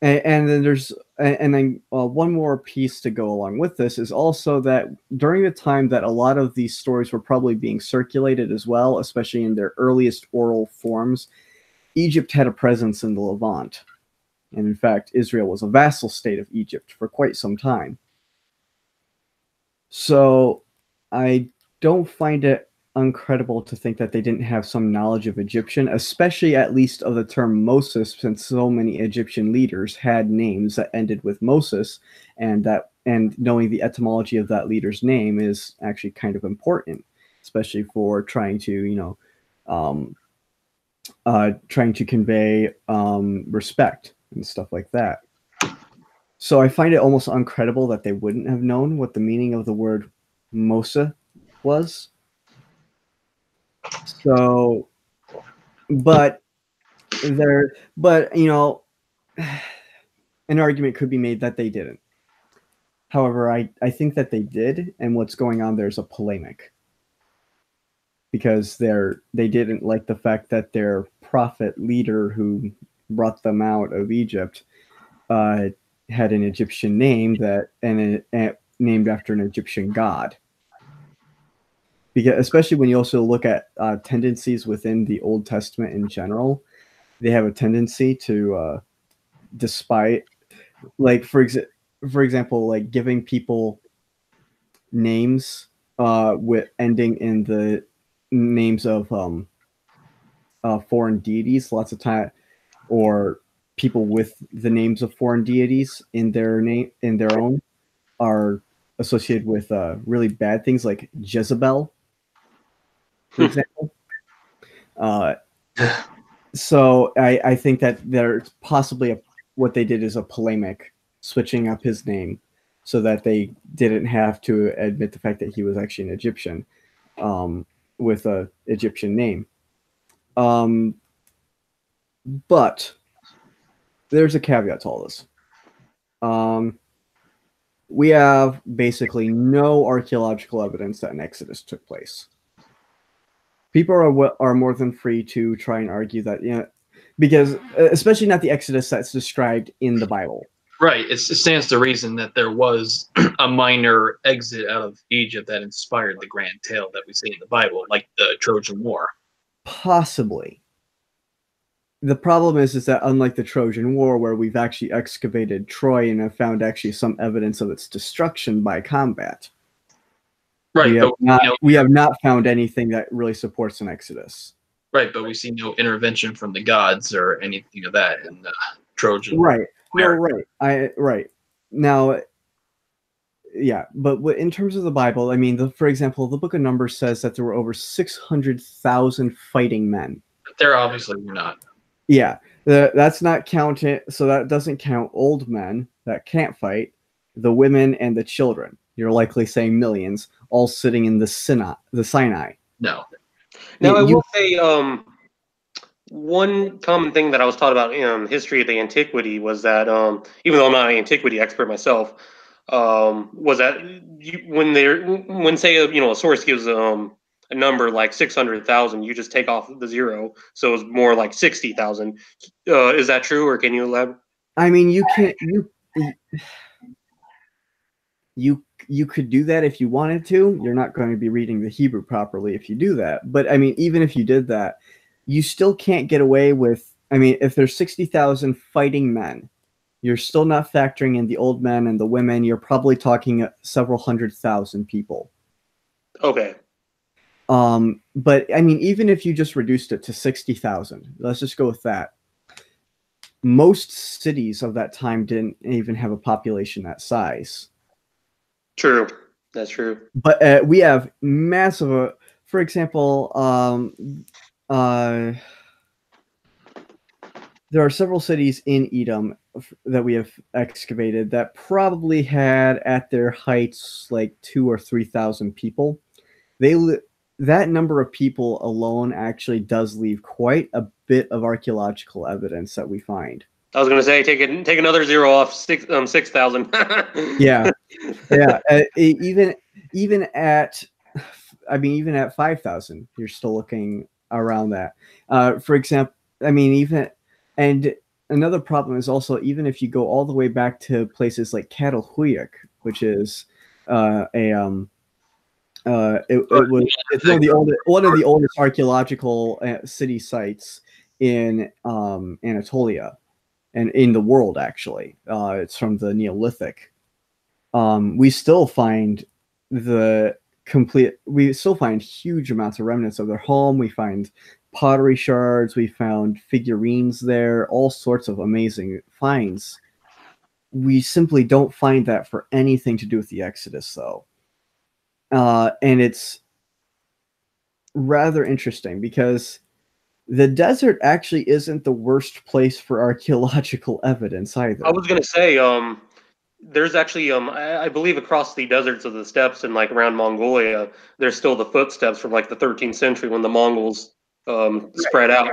C: and then one more piece to go along with this is also that during the time that a lot of these stories were probably being circulated as well, especially in their earliest oral forms, Egypt had a presence in the Levant. And in fact, Israel was a vassal state of Egypt for quite some time. So I don't find it uncredible to think that they didn't have some knowledge of Egyptian, especially at least of the term Moses, since so many Egyptian leaders had names that ended with Moses, and knowing the etymology of that leader's name is actually kind of important, especially for trying to convey respect and stuff like that. So I find it almost uncredible that they wouldn't have known what the meaning of the word Mose was. So, but an argument could be made that they didn't. However, I think that they did, and what's going on there is a polemic. Because they didn't like the fact that their prophet leader who brought them out of Egypt had an Egyptian name named after an Egyptian god. Because especially when you also look at tendencies within the Old Testament in general, they have a tendency to, despite, like for example, like giving people names with ending in the names of foreign deities, lots of time, or people with the names of foreign deities in their own are associated with really bad things like Jezebel, for example. So I think that there's possibly what they did is a polemic, switching up his name so that they didn't have to admit the fact that he was actually an Egyptian with an Egyptian name. But there's a caveat to all this. We have basically no archaeological evidence that an Exodus took place. People are more than free to try and argue that because especially not the Exodus that's described in the Bible.
A: Right. It stands to reason that there was a minor exit out of Egypt that inspired the grand tale that we see in the Bible, like the Trojan War.
C: Possibly. The problem is that unlike the Trojan War, where we've actually excavated Troy and have found actually some evidence of its destruction by combat,
A: right?
C: We have not found anything that really supports an exodus.
A: Right, but we see no intervention from the gods or anything of that in the Trojan.
C: Right. No, right. Right. Now, yeah, but in terms of the Bible, I mean, for example, the Book of Numbers says that there were over 600,000 fighting men.
A: But there obviously were not.
C: Yeah, that's not counted. So that doesn't count old men that can't fight, the women and the children. You're likely saying millions, all sitting in the Sinai.
A: No.
B: Now, I will say one common thing that I was taught about in history of the antiquity was that, even though I'm not an antiquity expert myself, was that when say a source gives a number like 600,000, you just take off the zero, so it's more like 60,000. Is that true, or can you elaborate?
C: I mean, you could do that if you wanted to. You're not going to be reading the Hebrew properly if you do that. But I mean, even if you did that, you still can't get away with. I mean, if there's 60,000 fighting men, you're still not factoring in the old men and the women. You're probably talking several 100,000 people.
B: Okay.
C: But I mean, even if you just reduced it to 60,000, let's just go with that. Most cities of that time didn't even have a population that size.
B: True. That's true.
C: But we have massive, for example, there are several cities in Edom that we have excavated that probably had at their heights like 2,000 or 3,000 people. That number of people alone actually does leave quite a bit of archaeological evidence that we find.
B: I was going to say, take another zero off 6,000.
C: Yeah. Even at 5,000, you're still looking around that. For example, I mean, and another problem is also, even if you go all the way back to places like Catalhuyuk, which is it's one of the oldest archaeological city sites in Anatolia and in the world, actually. It's from the Neolithic. We still find huge amounts of remnants of their home. We find pottery shards. We found figurines there, all sorts of amazing finds. We simply don't find that for anything to do with the Exodus, though. And it's rather interesting because the desert actually isn't the worst place for archaeological evidence either.
B: I was going to say, there's actually, I believe across the deserts of the steppes and like around Mongolia, there's still the footsteps from like the 13th century when the Mongols spread out.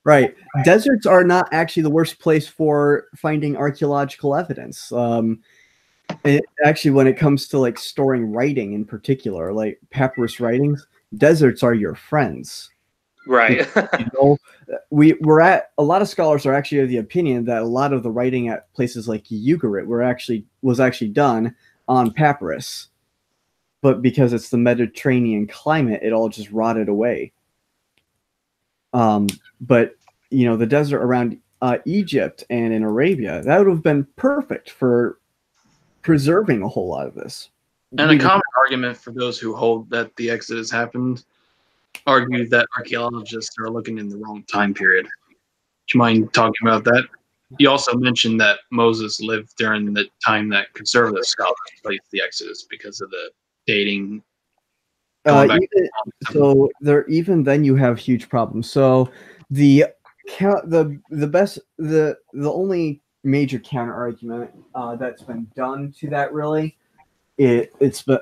C: Right. Deserts are not actually the worst place for finding archaeological evidence. Actually, when it comes to like storing writing in particular, like papyrus writings, deserts are your friends.
B: Right.
C: We're at a lot of scholars are actually of the opinion that a lot of the writing at places like Ugarit was actually done on papyrus, but because it's the Mediterranean climate, it all just rotted away. But the desert around Egypt and in Arabia, that would have been perfect for preserving a whole lot of this.
A: And a common argument for those who hold that the Exodus happened argues that archaeologists are looking in the wrong time period. Do you mind talking about that? You also mentioned that Moses lived during the time that conservative scholars placed the Exodus because of the dating.
C: Even then you have huge problems. So the only major counter argument that's been done to that, really, it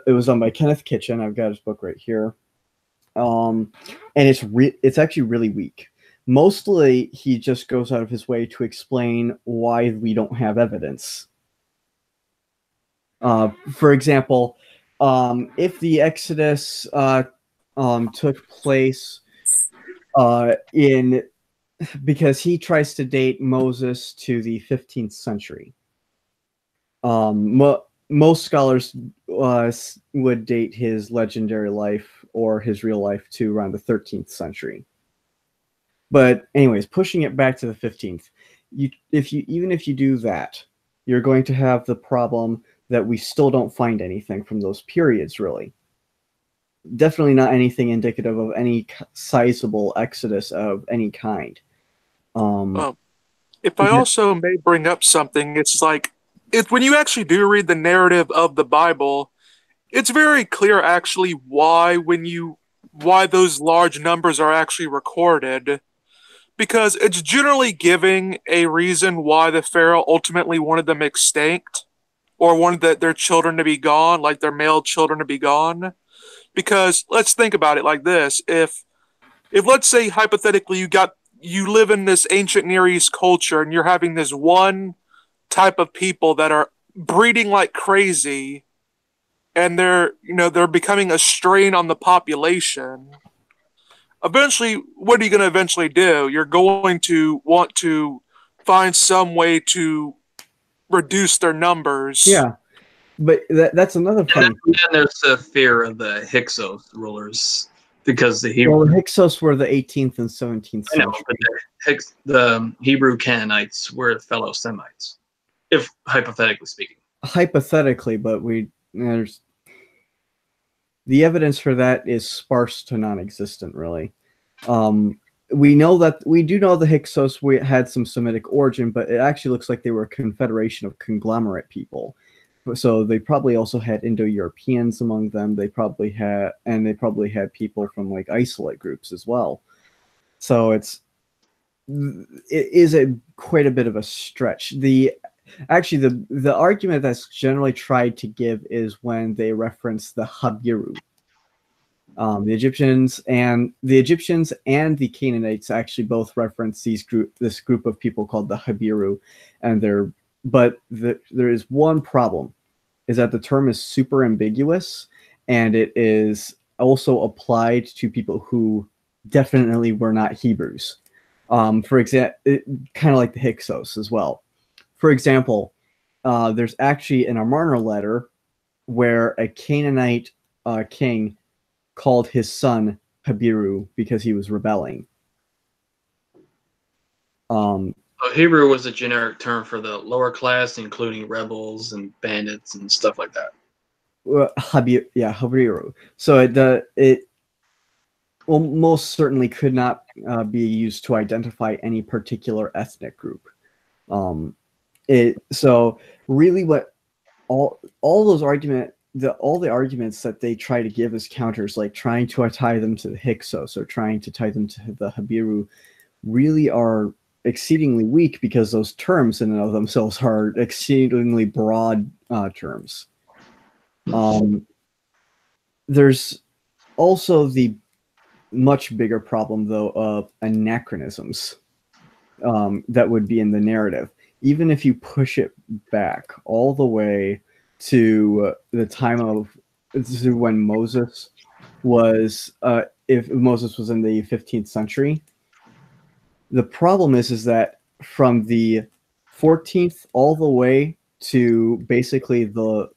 C: was done by Kenneth Kitchen. I've got his book right here, and it's actually really weak. Mostly, he just goes out of his way to explain why we don't have evidence. For example, if the Exodus took place in because he tries to date Moses to the 15th century. Most scholars would date his legendary life or his real life to around the 13th century. But anyways, pushing it back to the 15th, even if you do that, you're going to have the problem that we still don't find anything from those periods, really. Definitely not anything indicative of any sizable exodus of any kind.
D: If I also may bring up something, it's like, when you actually do read the narrative of the Bible, it's very clear actually why those large numbers are actually recorded. Because it's generally giving a reason why the Pharaoh ultimately wanted them extinct, or wanted their children to be gone, like their male children to be gone. Because let's think about it like this: if let's say hypothetically you live in this ancient Near East culture and you're having this one type of people that are breeding like crazy, and they're becoming a strain on the population. Eventually, what are you going to eventually do? You're going to want to find some way to reduce their numbers.
C: Yeah, but that's another funny.
A: And then there's the fear of the Hyksos rulers, because the Hebrew.
C: Well, the Hyksos were the 18th and 17th century.
A: I know, but the Hebrew Canaanites were fellow Semites, if hypothetically speaking.
C: Hypothetically, but there's the evidence for that is sparse to non-existent, really. We do know the Hyksos had some Semitic origin, but it actually looks like they were a confederation of conglomerate people. So they probably also had Indo-Europeans among them. They probably had people from like isolate groups as well. So it is quite a bit of a stretch. The argument that's generally tried to give is when they reference the Habiru. The Egyptians and the Canaanites actually both reference this group of people called the Habiru, and there is one problem, is that the term is super ambiguous, and it is also applied to people who definitely were not Hebrews. For example, kind of like the Hyksos as well. For example, there's actually an Amarna letter where a Canaanite king called his son Habiru because he was rebelling.
A: Hebrew was a generic term for the lower class, including rebels and bandits and stuff like that.
C: Habiru. So it most certainly could not be used to identify any particular ethnic group. So really, what all those all the arguments that they try to give as counters, like trying to tie them to the Hyksos or trying to tie them to the Habiru, really are exceedingly weak, because those terms in and of themselves are exceedingly broad terms. There's also the much bigger problem, though, of anachronisms that would be in the narrative. Even if you push it back all the way to the time of when Moses was, if Moses was in the 15th century, the problem is that from the 14th all the way to basically the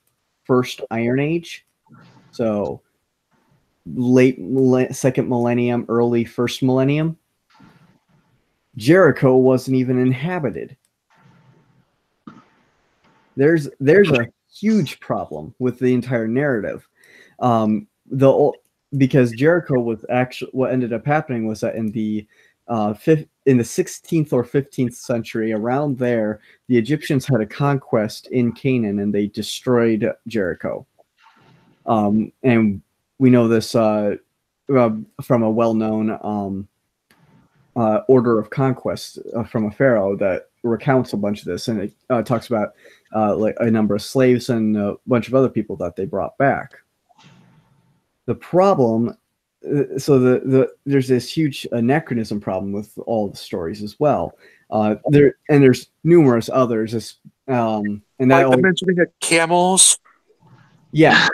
C: first Iron Age, so late second millennium, early first millennium, Jericho wasn't even inhabited. There's a huge problem with the entire narrative. Because Jericho was actually, what ended up happening was that in the 16th or 15th century, around there, the Egyptians had a conquest in Canaan and they destroyed Jericho. And we know this from a well-known order of conquest from a pharaoh that recounts a bunch of this, and it talks about like a number of slaves and a bunch of other people that they brought back. The problem, there's this huge anachronism problem with all the stories as well. There's numerous others. And
D: like the mentioning of camels.
C: Yeah,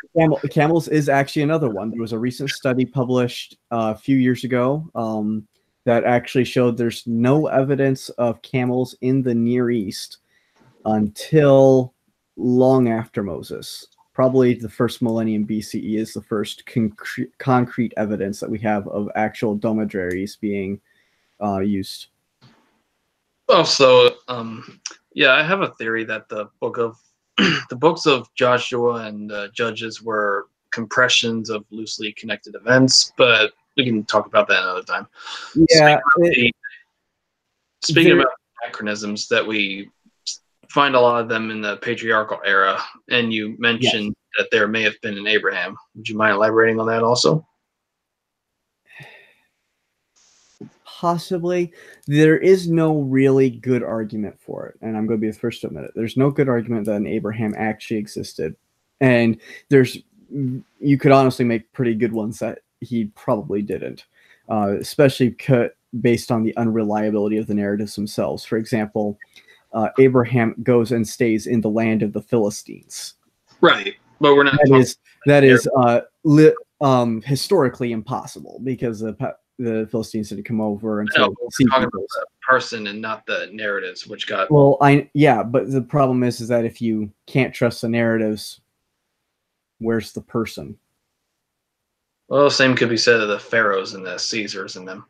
C: camels is actually another one. There was a recent study published a few years ago that actually showed there's no evidence of camels in the Near East until long after Moses. Probably the first millennium BCE is the first concrete evidence that we have of actual dromedaries being used.
A: Also, yeah, I have a theory that the books of Joshua and Judges were compressions of loosely connected events, but we can talk about that another time.
C: Yeah.
A: Speaking about anachronisms, that we find a lot of them in the patriarchal era, and you mentioned that there may have been an Abraham. Would you mind elaborating on that also?
C: Possibly. There is no really good argument for it, and I'm going to be the first to admit it. There's no good argument that an Abraham actually existed, and you could honestly make pretty good ones that he probably didn't, especially based on the unreliability of the narratives themselves. For example, Abraham goes and stays in the land of the Philistines.
A: Right, but we're not.
C: That is historically impossible because the Philistines didn't come over and
A: we're talking about the person and not the narratives, which got.
C: Well, but the problem is that if you can't trust the narratives, where's the person?
A: Well, the same could be said of the pharaohs and the Caesars and them.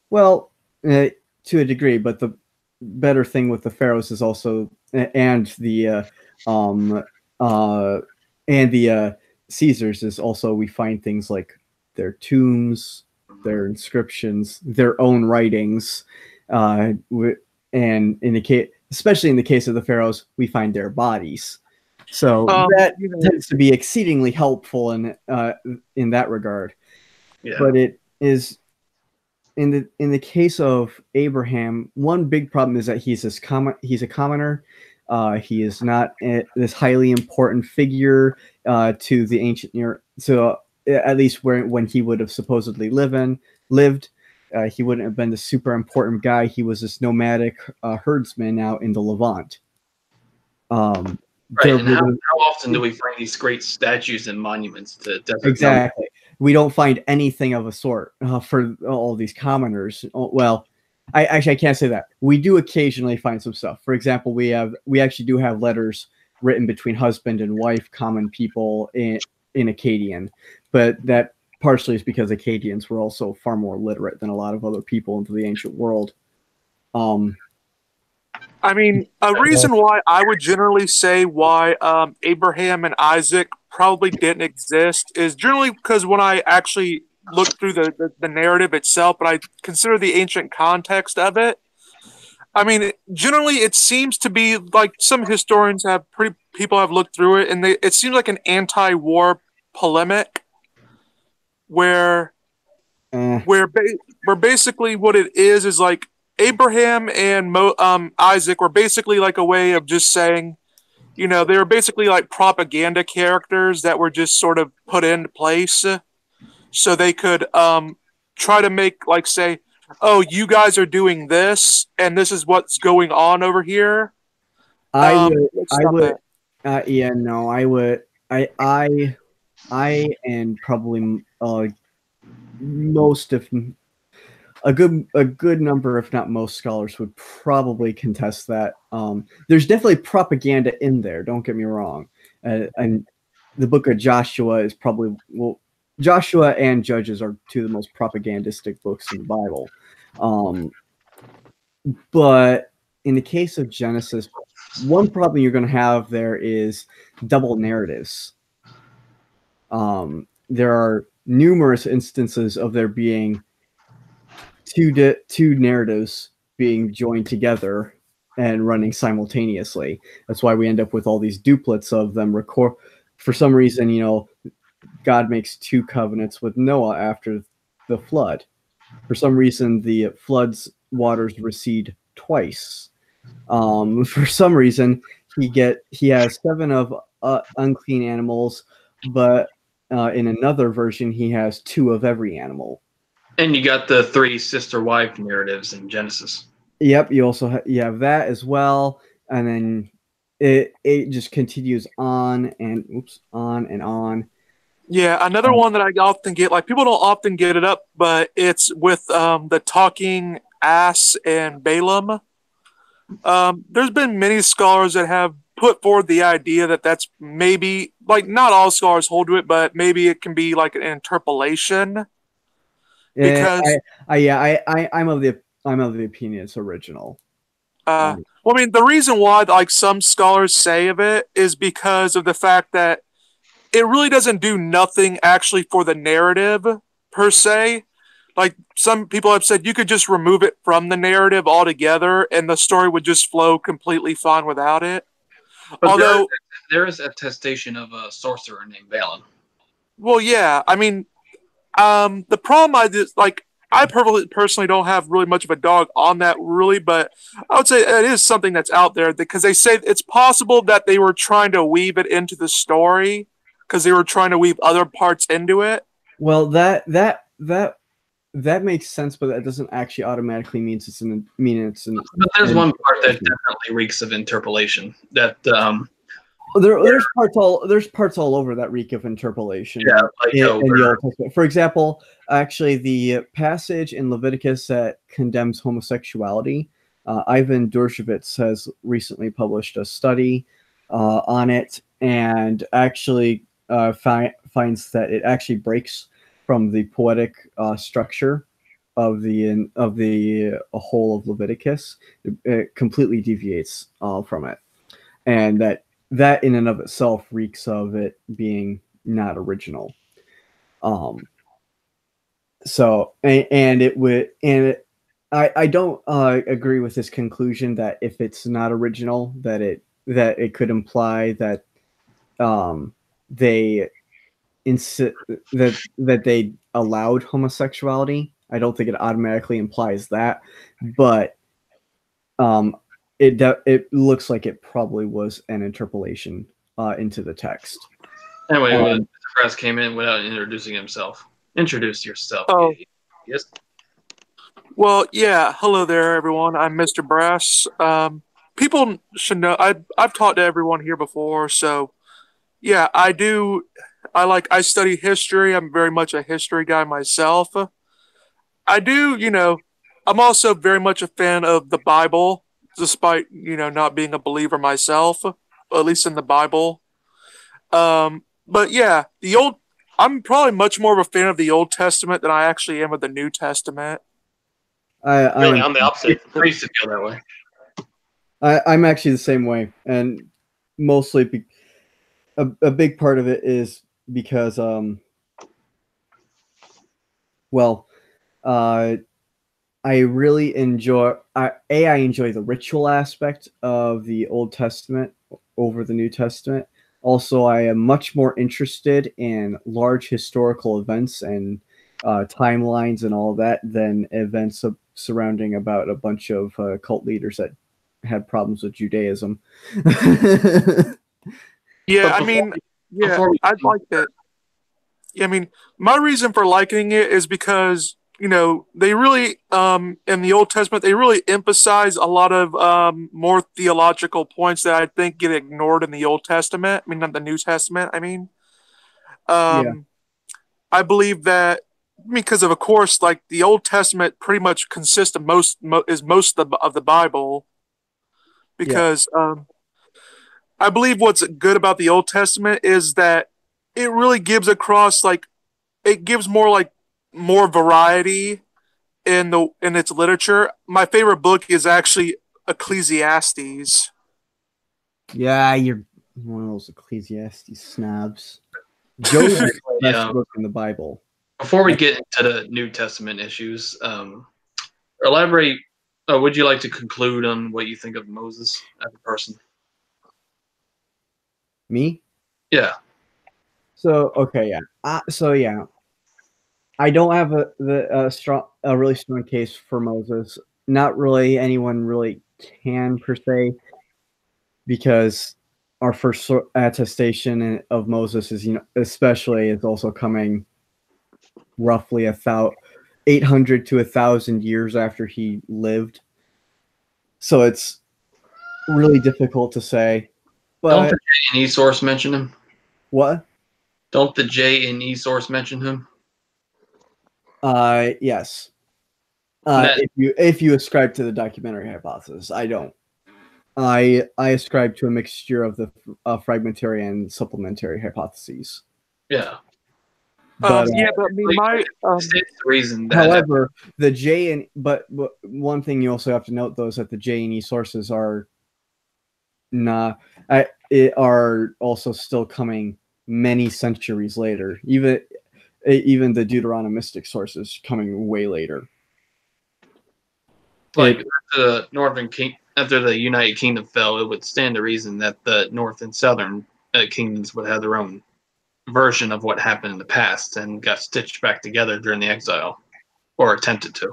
C: Well, to a degree, but the better thing with the pharaohs is also and the Caesars is also we find things like their tombs, their inscriptions, their own writings, and especially in the case of the pharaohs, we find their bodies. So that tends to be exceedingly helpful in that regard.
A: Yeah.
C: But it is in the case of Abraham, one big problem is that he's a commoner. He is not this highly important figure to the ancient Near. So at least when he would have supposedly lived, he wouldn't have been the super important guy. He was this nomadic herdsman out in the Levant.
A: Right, and how often do we find these great statues and monuments to desert?
C: Exactly. We don't find anything of a sort for all these commoners. Well, I can't say that. We do occasionally find some stuff. For example, we actually do have letters written between husband and wife, common people in Akkadian, but that partially is because Akkadians were also far more literate than a lot of other people into the ancient world.
D: I mean, a reason why I would generally say why Abraham and Isaac probably didn't exist is generally because when I actually look through the narrative itself, but I consider the ancient context of it, I mean, generally it seems to be like some historians people have looked through it, and it seems like an anti-war polemic where basically what it is like Abraham and Isaac were basically like a way of just saying, they were basically like propaganda characters that were just sort of put into place so they could try to make, like, say, oh, you guys are doing this, and this is what's going on over here.
C: I and probably most, if a good number, if not most scholars would probably contest that. There's definitely propaganda in there. Don't get me wrong. And the book of Joshua is probably, Joshua and Judges are two of the most propagandistic books in the Bible. But in the case of Genesis, one problem you're going to have there is double narratives. There are numerous instances of there being two narratives being joined together and running simultaneously. That's why we end up with all these duplets of them record. For some reason, God makes two covenants with Noah after the flood. For some reason, the flood's waters recede twice. For some reason, he has 7 of unclean animals, but in another version, he has 2 of every animal.
A: And you got the 3 sister-wife narratives in Genesis.
C: Yep, you also you have that as well, and then it just continues on and on.
D: Yeah, another one that I often get, like people don't often get it up, but it's with the talking ass and Balaam. There's been many scholars that have put forward the idea that that's maybe, like, not all scholars hold to it, but maybe it can be like an interpolation. Because
C: I'm of the opinion it's original.
D: well, I mean, the reason why like some scholars say of it is because of the fact that it really doesn't do nothing actually for the narrative per se. Like some people have said, you could just remove it from the narrative altogether, and the story would just flow completely fine without it.
A: But
D: Although
A: there is attestation of a sorcerer named Balaam.
D: well, yeah, I mean, the problem I personally don't have really much of a dog on that really, but I would say it is something that's out there because they say it's possible that they were trying to weave it into the story because they were trying to weave other parts into it.
C: Well, that makes sense, but that doesn't actually automatically mean it's an.
A: But there's one part that definitely reeks of interpolation. That
C: there's parts all over that reek of interpolation.
A: Yeah, like
C: in the Old Testament. For example, actually, the passage in Leviticus that condemns homosexuality, Ivan Dershowitz has recently published a study on it, and actually finds that it actually breaks from the poetic structure of the whole of Leviticus. It completely deviates from it, and that in and of itself reeks of it being not original. So and it would and it, I don't agree with this conclusion that if it's not original, that it could imply that they that they allowed homosexuality. I don't think it automatically implies that, but it looks like it probably was an interpolation into the text.
A: Anyway, Mr. Brass came in without introducing himself. Introduce yourself.
D: Oh.
A: Yes.
D: Well, yeah. Hello there, everyone. I'm Mr. Brass. People should know I've talked to everyone here before, so yeah, I do. I study history. I'm very much a history guy myself. I do, I'm also very much a fan of the Bible, despite, not being a believer myself, at least in the Bible. But yeah, I'm probably much more of a fan of the Old Testament than I actually am of the New Testament.
B: I'm the opposite.
A: I used to feel that way.
C: I'm actually the same way, and mostly a big part of it is because I really enjoy I enjoy the ritual aspect of the Old Testament over the New Testament. Also, I am much more interested in large historical events and timelines and all that than events surrounding about a bunch of cult leaders that had problems with Judaism.
D: Yeah, I mean, I'd like that. Yeah, I mean, my reason for liking it is because, they really, in the Old Testament, they really emphasize a lot of more theological points that I think get ignored in the Old Testament. I mean, not the New Testament, I mean. I believe that because of course, like the Old Testament pretty much consists of most of the Bible. Because I believe what's good about the Old Testament is that it really gives across it gives more variety in its literature. My favorite book is actually Ecclesiastes.
C: Yeah, you're one of those Ecclesiastes snobs. Job is the best book in the Bible.
A: Before we get into the New Testament issues, elaborate. Would you like to conclude on what you think of Moses as a person?
C: Me?
A: Yeah.
C: So okay, yeah. I don't have a really strong case for Moses. Not really anyone really can per se, because our first attestation of Moses is, especially is also coming roughly 800 to 1,000 years after he lived. So it's really difficult to say. But
A: don't forget any source mention him.
C: What?
A: Don't the J and E source mention him?
C: Yes.
A: That-
C: If you ascribe to the documentary hypothesis, I don't. I ascribe to a mixture of the fragmentary and supplementary hypotheses.
A: Yeah.
C: But
D: yeah, but I mean, my
A: It's the reason that.
C: however, the J and but one thing you also have to note though is that the J and E sources are are also still coming many centuries later. Even the Deuteronomistic sources coming way later.
A: Like after the United Kingdom fell, it would stand to reason that the North and Southern kingdoms would have their own version of what happened in the past and got stitched back together during the exile, or attempted to.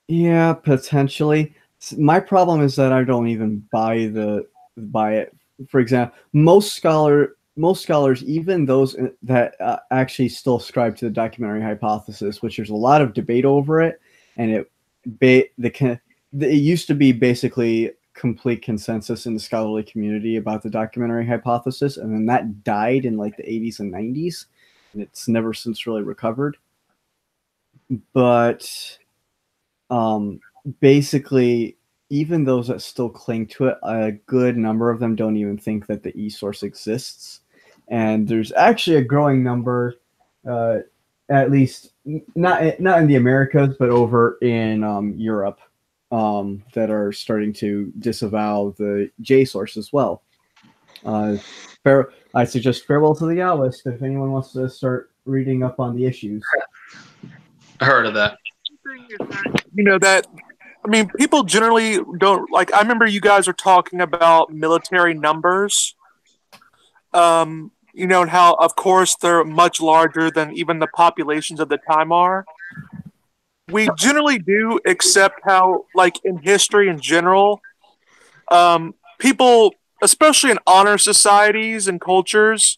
C: Yeah, potentially. My problem is that I don't even buy it. For example, most scholars, even those that actually still ascribe to the documentary hypothesis, which there's a lot of debate over it, and it used to be basically complete consensus in the scholarly community about the documentary hypothesis, and then that died in like the 80s and 90s, and it's never since really recovered. But basically, even those that still cling to it, a good number of them don't even think that the e-source exists. And there's actually a growing number, at least not in the Americas, but over in Europe, that are starting to disavow the J source as well. I suggest Farewell to the Yahwist if anyone wants to start reading up on the issues.
A: I heard of that.
D: you know that I mean, people generally don't like. I remember you guys are talking about military numbers. You know, and how, of course, they're much larger than even the populations of the time are. We generally do accept how, like, in history in general, people, especially in honor societies and cultures,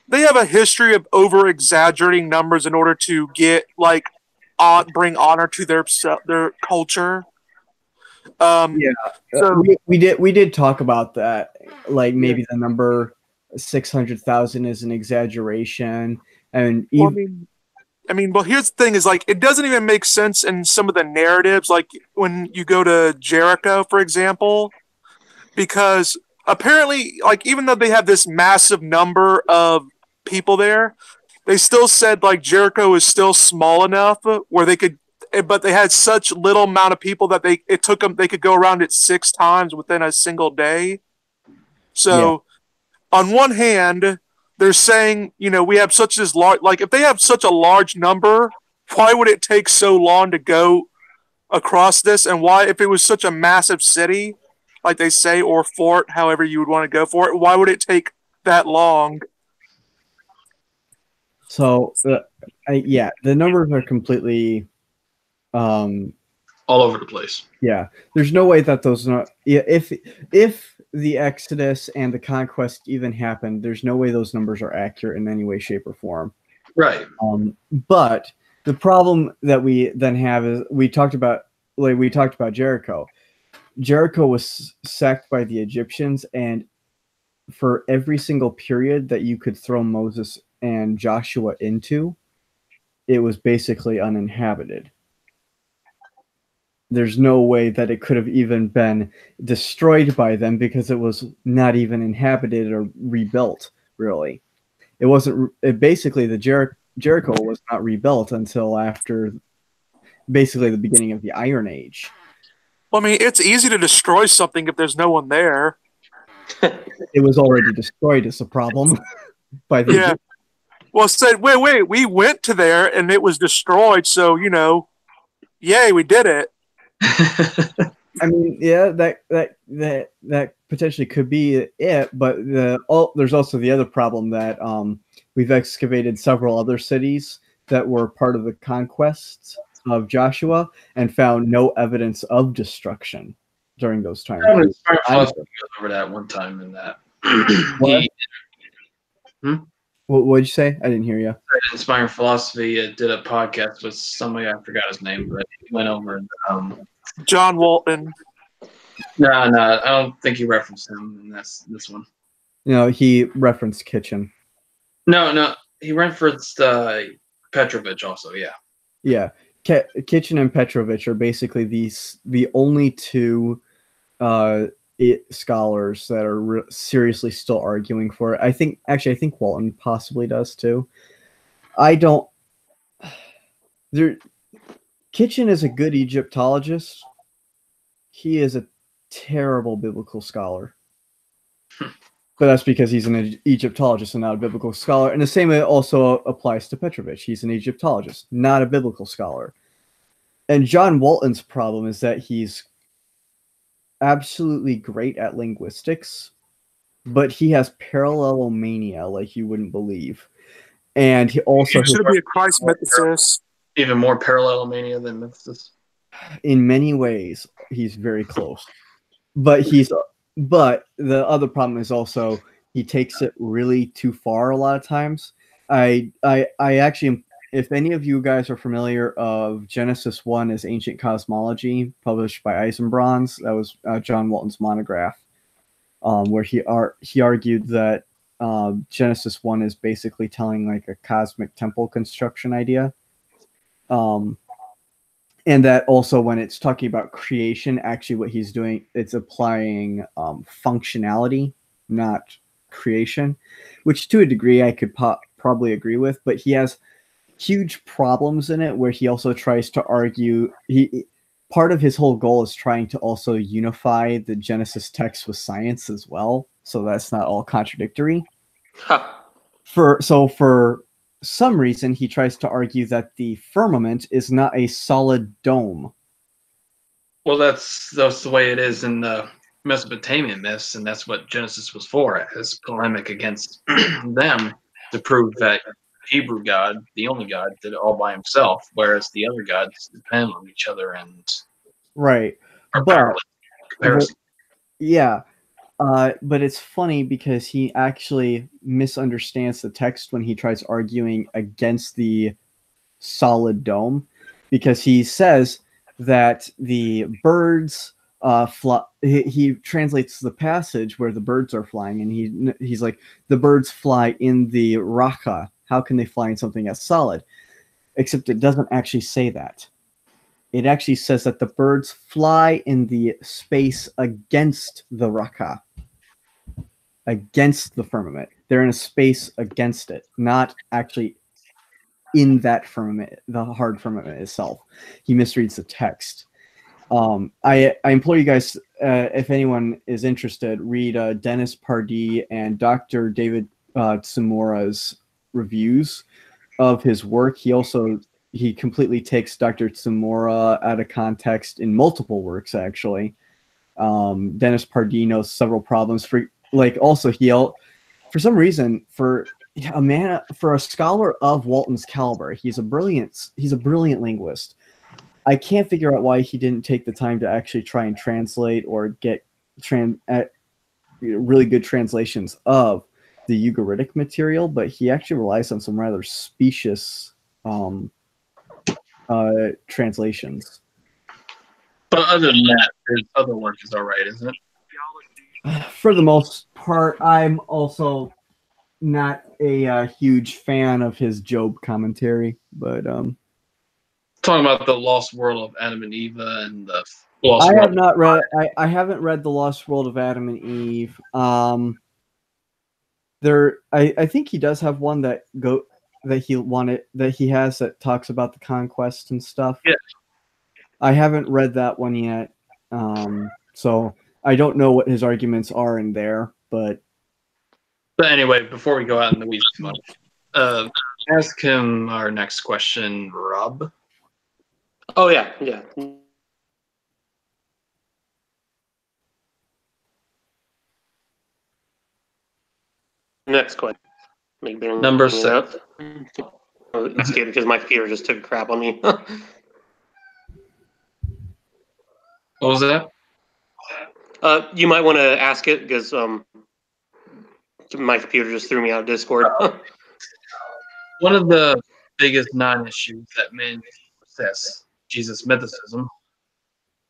D: they have a history of over exaggerating numbers in order to get, like, bring honor to their culture.
C: So we did talk about that. Like maybe the number 600,000 is an exaggeration, and
D: well, here's the thing: is like it doesn't even make sense in some of the narratives. Like when you go to Jericho, for example, because apparently, like even though they have this massive number of people there, they still said like Jericho is still small enough where they could. But they had such little amount of people that they could go around it 6 times within a single day. So, on one hand, they're saying, you know, we have such this large, like if they have such a large number, why would it take so long to go across this? And why, if it was such a massive city, like they say, or fort, however you would want to go for it, why would it take that long?
C: So, the numbers are completely
A: all over the place.
C: Yeah, there's no way that those not if the Exodus and the conquest even happened, there's no way those numbers are accurate in any way, shape, or form.
A: Right.
C: But the problem that we then have is we talked about Jericho. Jericho was sacked by the Egyptians, and for every single period that you could throw Moses and Joshua into, it was basically uninhabited. There's no way that it could have even been destroyed by them because it was not even inhabited or rebuilt, really. It wasn't. Basically, the Jericho was not rebuilt until after basically the beginning of the Iron Age.
D: Well, I mean, it's easy to destroy something if there's no one there.
C: It was already destroyed is a problem by the Egyptians.
D: Well, said, wait, we went to there and it was destroyed, so, you know, yay, we did it.
C: I mean, yeah, that potentially could be it, but there's also the other problem that we've excavated several other cities that were part of the conquests of Joshua and found no evidence of destruction during those times.
A: I was over that one time in that.
C: What did you say? I didn't hear you.
A: Inspiring Philosophy did a podcast with somebody, I forgot his name, but he went over
D: John Walton.
A: No, I don't think he referenced him in this one.
C: No, he referenced Kitchen.
A: No, he referenced Petrovich also. Yeah.
C: Yeah, Kitchen and Petrovich are basically the only two scholars that are seriously still arguing for it. I think Walton possibly does too. I don't. Kitchen is a good Egyptologist. He is a terrible biblical scholar. But that's because he's an Egyptologist and not a biblical scholar. And the same also applies to Petrovich. He's an Egyptologist, not a biblical scholar. And John Walton's problem is that he's absolutely great at linguistics, but he has parallelomania like you wouldn't believe. And he also
D: should be a Christ mythicist.
A: Even more parallelomania than mythicist.
C: In many ways, he's very close. But the other problem is also he takes it really too far a lot of times. I actually, if any of you guys are familiar of Genesis 1 as Ancient Cosmology, published by Eisenbrauns, that was John Walton's monograph, where he argued that Genesis 1 is basically telling like a cosmic temple construction idea. And that also when it's talking about creation, actually what he's doing, it's applying functionality, not creation, which to a degree I could probably agree with, but he has huge problems in it where he also tries to argue, part of his whole goal is trying to also unify the Genesis text with science as well, so that's not all contradictory.
B: Huh.
C: For some reason, he tries to argue that the firmament is not a solid dome.
A: Well, that's the way it is in the Mesopotamian myths, and that's what Genesis was for, as polemic against them to prove that Hebrew God, the only God, did it all by himself, whereas the other gods depend on each other and
C: right.
A: But
C: yeah. But it's funny because he actually misunderstands the text when he tries arguing against the solid dome, because he says that the birds fly. He translates the passage where the birds are flying, and he's like, the birds fly in the raka. How can they fly in something that's solid? Except it doesn't actually say that. It actually says that the birds fly in the space against the raka. Against the firmament. They're in a space against it, not actually in that firmament, the hard firmament itself. He misreads the text. I implore you guys, if anyone is interested, read Dennis Pardee and Dr. David Tsumura's reviews of his work. He completely takes Dr. Tsumura out of context in multiple works, actually. Dennis Pardee knows several problems. For some reason, for a scholar of Walton's caliber, he's a brilliant linguist. I can't figure out why he didn't take the time to actually try and translate or get really good translations of the Ugaritic material, but he actually relies on some rather specious translations.
A: But other than that, his other work is all right, isn't it?
C: For the most part, I'm also not a huge fan of his Job commentary, but
A: talking about the Lost World of Adam and Eve and the Lost
C: I
A: World.
C: have not read. I haven't read the Lost World of Adam and Eve. I think he does have one that he has that talks about the conquest and stuff.
A: Yeah. I
C: haven't read that one yet, so I don't know what his arguments are in there. But
A: anyway, before we go out in the weeds too much, ask him our next question, Rob.
B: Oh yeah. Next question.
A: Number 7.
B: It's good because my computer just took a crap on me.
A: What was that?
B: You might want to ask it because my computer just threw me out of Discord.
A: One of the biggest non-issues that men possess Jesus mythicism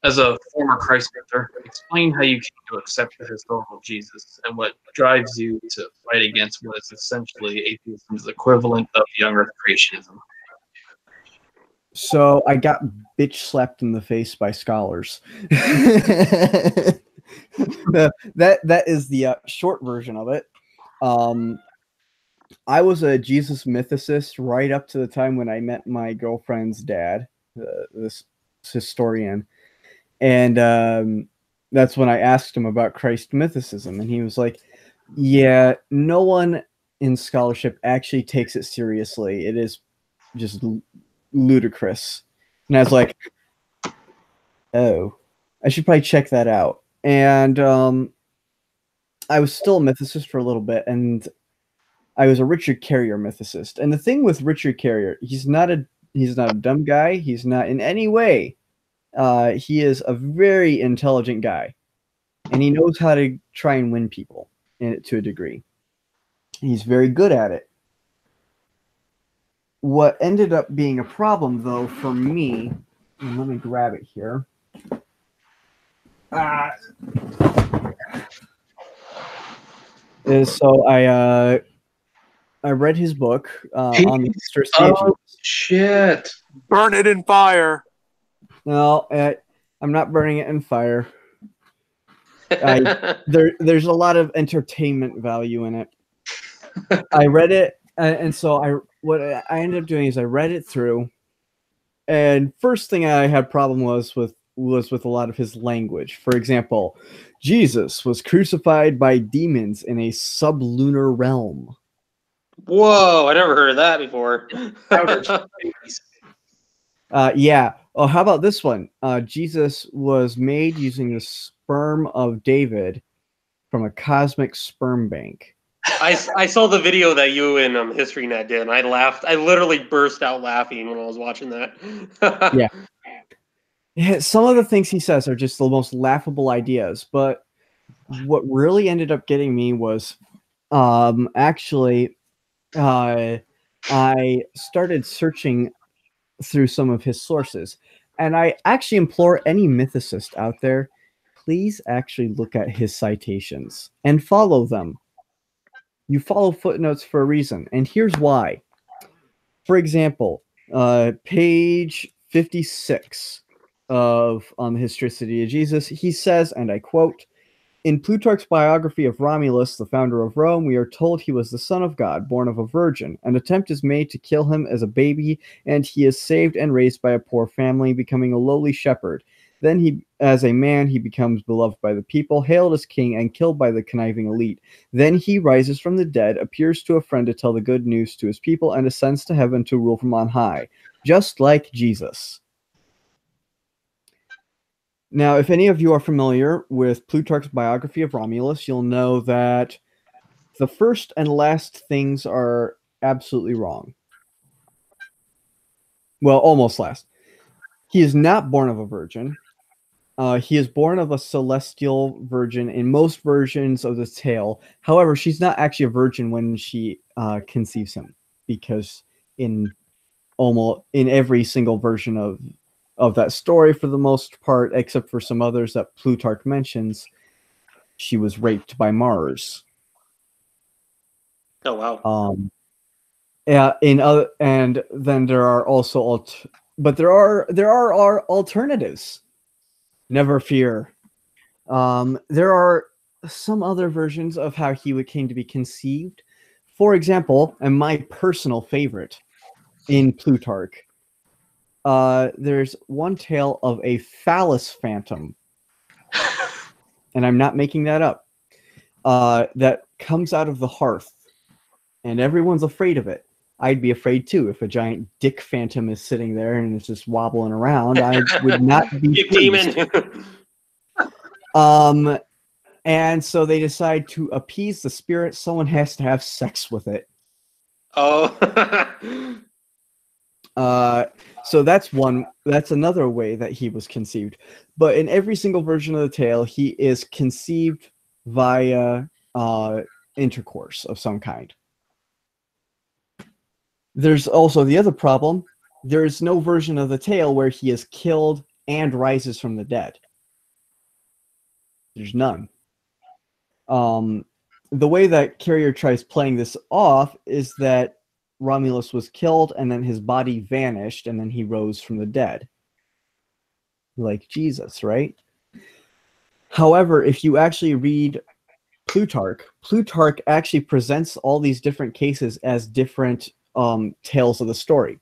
A: As a former Christ hunter, explain how you came to accept the historical Jesus and what drives you to fight against what is essentially atheism's equivalent of young Earth creationism.
C: So I got bitch slapped in the face by scholars. that is the short version of it. I was a Jesus mythicist right up to the time when I met my girlfriend's dad, this historian. And that's when I asked him about Christ mythicism. And he was like, yeah, no one in scholarship actually takes it seriously. It is just ludicrous. And I was like, oh, I should probably check that out. And I was still a mythicist for a little bit, and I was a Richard Carrier mythicist. And the thing with Richard Carrier, he's not a dumb guy. He's not in any way. He is a very intelligent guy, and he knows how to try and win people to a degree. He's very good at it. What ended up being a problem, though, for me, and let me grab it here. Is so I read his book on the historicity of Jesus.
B: Shit!
D: Burn it in fire.
C: No, I'm not burning it in fire. There's a lot of entertainment value in it. I read it, and so what I ended up doing is I read it through, and first thing I had problem was with a lot of his language. For example, Jesus was crucified by demons in a sublunar realm.
B: Whoa! I never heard of that before.
C: Yeah. Oh, how about this one? Jesus was made using the sperm of David from a cosmic sperm bank.
B: I saw the video that you and HistoryNet did, and I laughed. I literally burst out laughing when I was watching that.
C: Yeah, some of the things he says are just the most laughable ideas, but what really ended up getting me was actually I started searching through some of his sources, and I actually implore any mythicist out there, please actually look at his citations and follow them. You follow footnotes for a reason, and here's why. For example, page 56 on the historicity of Jesus, he says, and I quote, "In Plutarch's biography of Romulus, the founder of Rome, we are told he was the son of God, born of a virgin. An attempt is made to kill him as a baby, and he is saved and raised by a poor family, becoming a lowly shepherd. Then as a man, he becomes beloved by the people, hailed as king, and killed by the conniving elite. Then he rises from the dead, appears to a friend to tell the good news to his people, and ascends to heaven to rule from on high, just like Jesus." Now, if any of you are familiar with Plutarch's biography of Romulus, you'll know that the first and last things are absolutely wrong. Well, almost last. He is not born of a virgin. He is born of a celestial virgin in most versions of the tale. However, she's not actually a virgin when she conceives him, because in every single version of that story, for the most part, except for some others that Plutarch mentions, she was raped by Mars.
B: Oh wow!
C: Yeah. And then there are also there are alternatives. Never fear. There are some other versions of how he came to be conceived. For example, and my personal favorite in Plutarch, there's one tale of a phallus phantom, and I'm not making that up, that comes out of the hearth, and everyone's afraid of it. I'd be afraid too if a giant dick phantom is sitting there and it's just wobbling around. I would not be pleased. And so they decide to appease the spirit. Someone has to have sex with it.
B: Oh.
C: So that's another way that he was conceived. But in every single version of the tale, he is conceived via intercourse of some kind. There's also the other problem. There is no version of the tale where he is killed and rises from the dead. There's none. The way that Carrier tries playing this off is that Romulus was killed and then his body vanished and then he rose from the dead. Like Jesus, right? However, if you actually read Plutarch actually presents all these different cases as different tales of the story.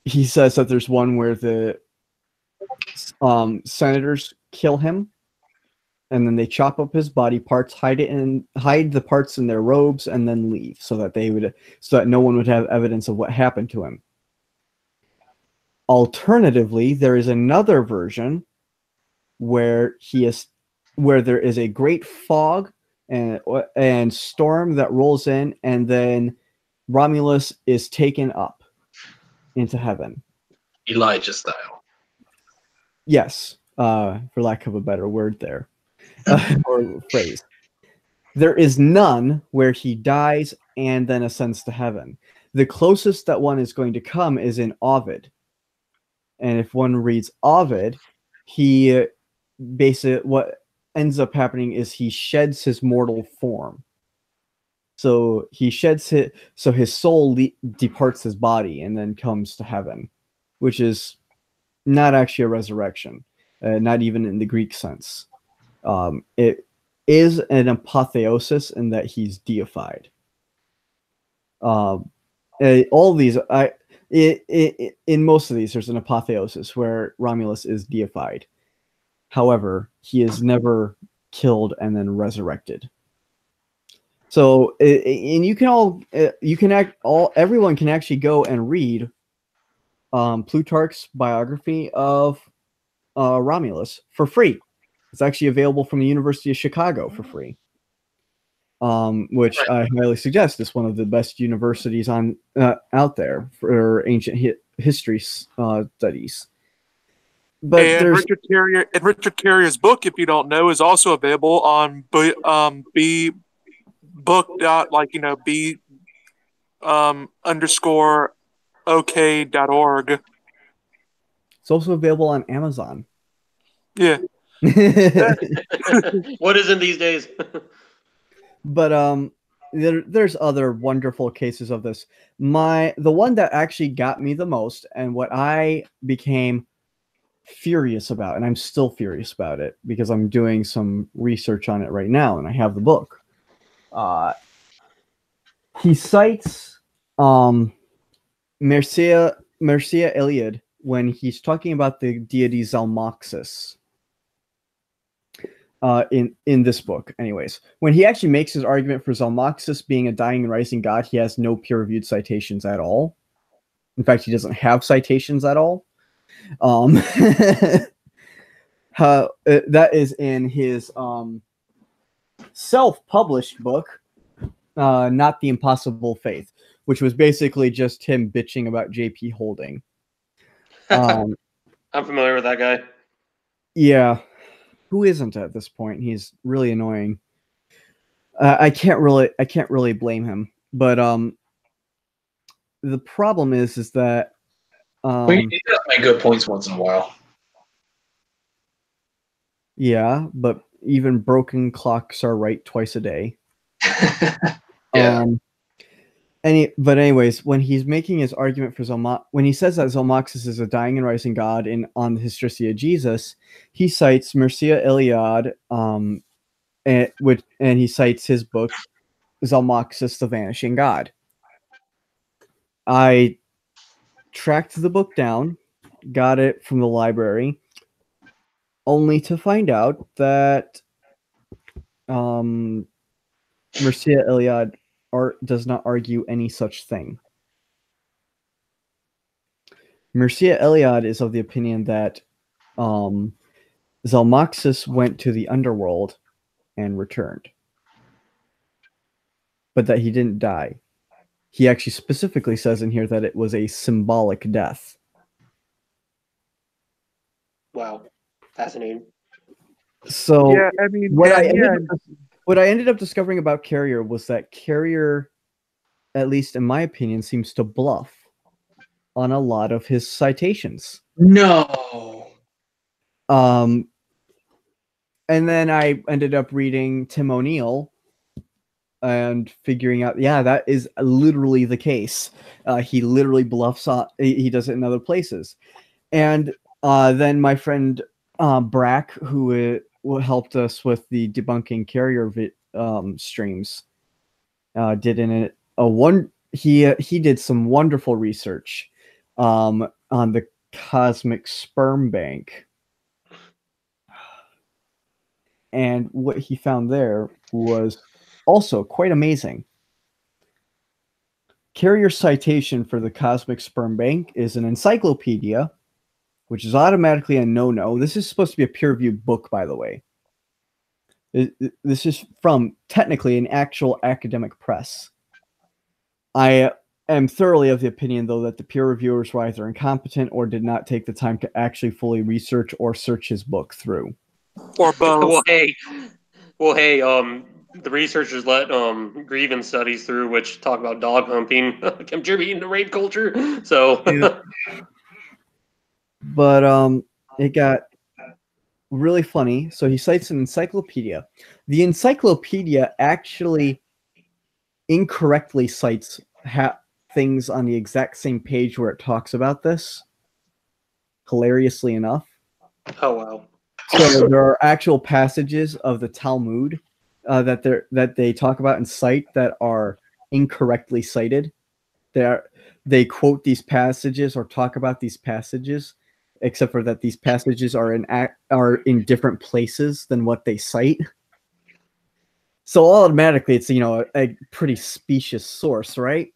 C: He says that there's one where the senators kill him, and then they chop up his body parts, hide the parts in their robes, and then leave, so that no one would have evidence of what happened to him. Alternatively, there is another version where there is a great fog and storm that rolls in, and then Romulus is taken up into heaven.
A: Elijah style.
C: Yes, for lack of a better word there, or phrase. There is none where he dies and then ascends to heaven. The closest that one is going to come is in Ovid. And if one reads Ovid, he basically, what ends up happening is he sheds his mortal form. So he sheds it, so his soul departs his body and then comes to heaven, which is not actually a resurrection, not even in the Greek sense. It is an apotheosis in that he's deified. All these, in most of these, there's an apotheosis where Romulus is deified. However, he is never killed and then resurrected. So, and everyone can actually go and read Plutarch's biography of Romulus for free. It's actually available from the University of Chicago for free, which I highly suggest is one of the best universities out there for ancient history studies. But
D: and Richard Carrier's book, if you don't know, is also available on b_ok.org.
C: It's also available on Amazon.
D: Yeah.
B: What is in these days?
C: But there's other wonderful cases of this. The one that actually got me the most, and what I became furious about, and I'm still furious about it because I'm doing some research on it right now, and I have the book. He cites Mircea Eliade when he's talking about the deity Zalmoxis. In this book, anyways. When he actually makes his argument for Zalmoxis being a dying and rising god, he has no peer-reviewed citations at all. In fact, he doesn't have citations at all. That is in his self-published book, Not the Impossible Faith, which was basically just him bitching about J.P. Holding.
B: I'm familiar with that guy.
C: Yeah. Who isn't at this point? He's really annoying. I can't really blame him. But the problem is that
A: He does make good points once in a while.
C: Yeah, but even broken clocks are right twice a day.
A: Yeah.
C: But anyways, when he's making his argument for when he says that Zalmoxis is a dying and rising god on the historicity of Jesus, he cites Mircea Eliade, and he cites his book Zalmoxis, the Vanishing God. I tracked the book down, got it from the library, only to find out that Mircea Eliade does not argue any such thing. Mircea Eliade is of the opinion that Zalmoxis went to the underworld and returned, but that he didn't die. He actually specifically says in here that it was a symbolic death.
B: Wow, fascinating.
C: So
D: Yeah, I mean,
C: what I ended up discovering about Carrier was that Carrier, at least in my opinion, seems to bluff on a lot of his citations.
A: No.
C: And then I ended up reading Tim O'Neill and figuring out, yeah, that is literally the case. He literally bluffs on, he does it in other places. And then my friend Brack, who helped us with the debunking carrier streams, did he did some wonderful research on the cosmic sperm bank. And what he found there was also quite amazing. Carrier citation for the cosmic sperm bank is an encyclopedia, which is automatically a no-no. This is supposed to be a peer-reviewed book, by the way. This is from, technically, an actual academic press. I am thoroughly of the opinion, though, that the peer reviewers were either incompetent or did not take the time to actually fully research or search his book through.
D: Or both.
B: Well, hey, the researchers let grievance studies through, which talk about dog humping contributing to rape culture. So,
C: yeah. But it got really funny. So he cites an encyclopedia. The encyclopedia actually incorrectly cites things on the exact same page where it talks about this. Hilariously enough.
B: Oh wow.
C: So there are actual passages of the Talmud that they talk about and cite that are incorrectly cited. They quote these passages or talk about these passages, except for that these passages are in different places than what they cite. So automatically, it's a pretty specious source, right?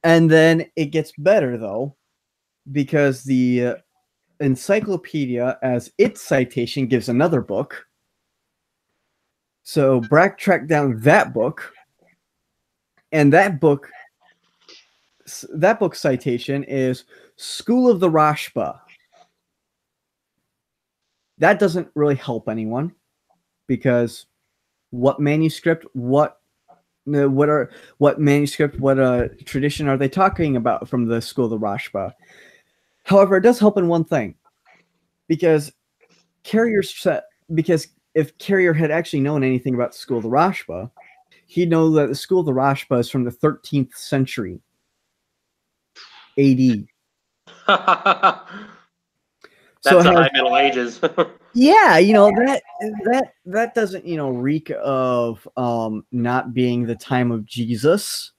C: And then it gets better though, because the encyclopedia as its citation gives another book. So Brack tracked down that book, and that book citation is School of the Rashba. That doesn't really help anyone, because what tradition are they talking about from the School of the Rashba? However, it does help in one thing, because if Carrier had actually known anything about the School of the Rashba, he'd know that the School of the Rashba is from the 13th century AD.
B: That's the High Middle Ages.
C: Yeah, that doesn't reek of not being the time of Jesus.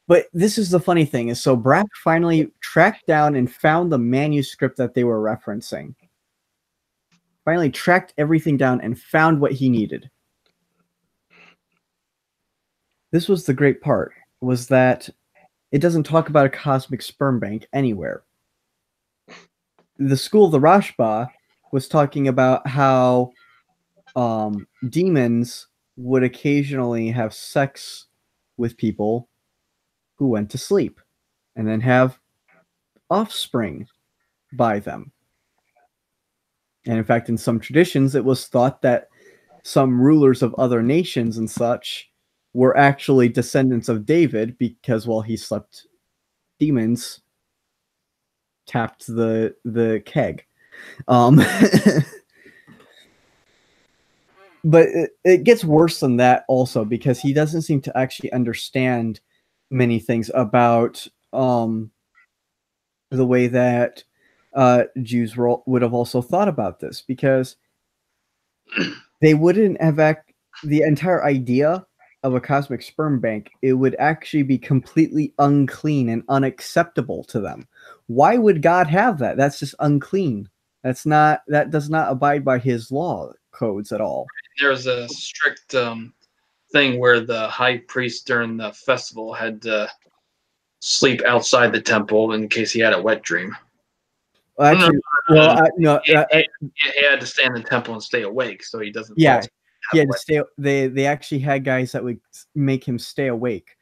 C: But this is the funny thing is, so Brack finally tracked down and found the manuscript that they were referencing. Finally tracked everything down and found what he needed. This was the great part, was that it doesn't talk about a cosmic sperm bank anywhere. The School of the Rashba was talking about how demons would occasionally have sex with people who went to sleep and then have offspring by them. And in fact, in some traditions, it was thought that some rulers of other nations and such were actually descendants of David, because while he slept, demons tapped the keg. But it gets worse than that also, because he doesn't seem to actually understand many things about the way that Jews would have also thought about this, because they wouldn't have the entire idea of a cosmic sperm bank, it would actually be completely unclean and unacceptable to them. Why would God have that? That's just unclean. That does not abide by his law codes at all.
A: There's a strict thing where the high priest during the festival had to sleep outside the temple in case he had a wet dream.
C: Actually,
A: he had to stay in the temple and stay awake so he doesn't.
C: Yeah, he had to stay. They actually had guys that would make him stay awake,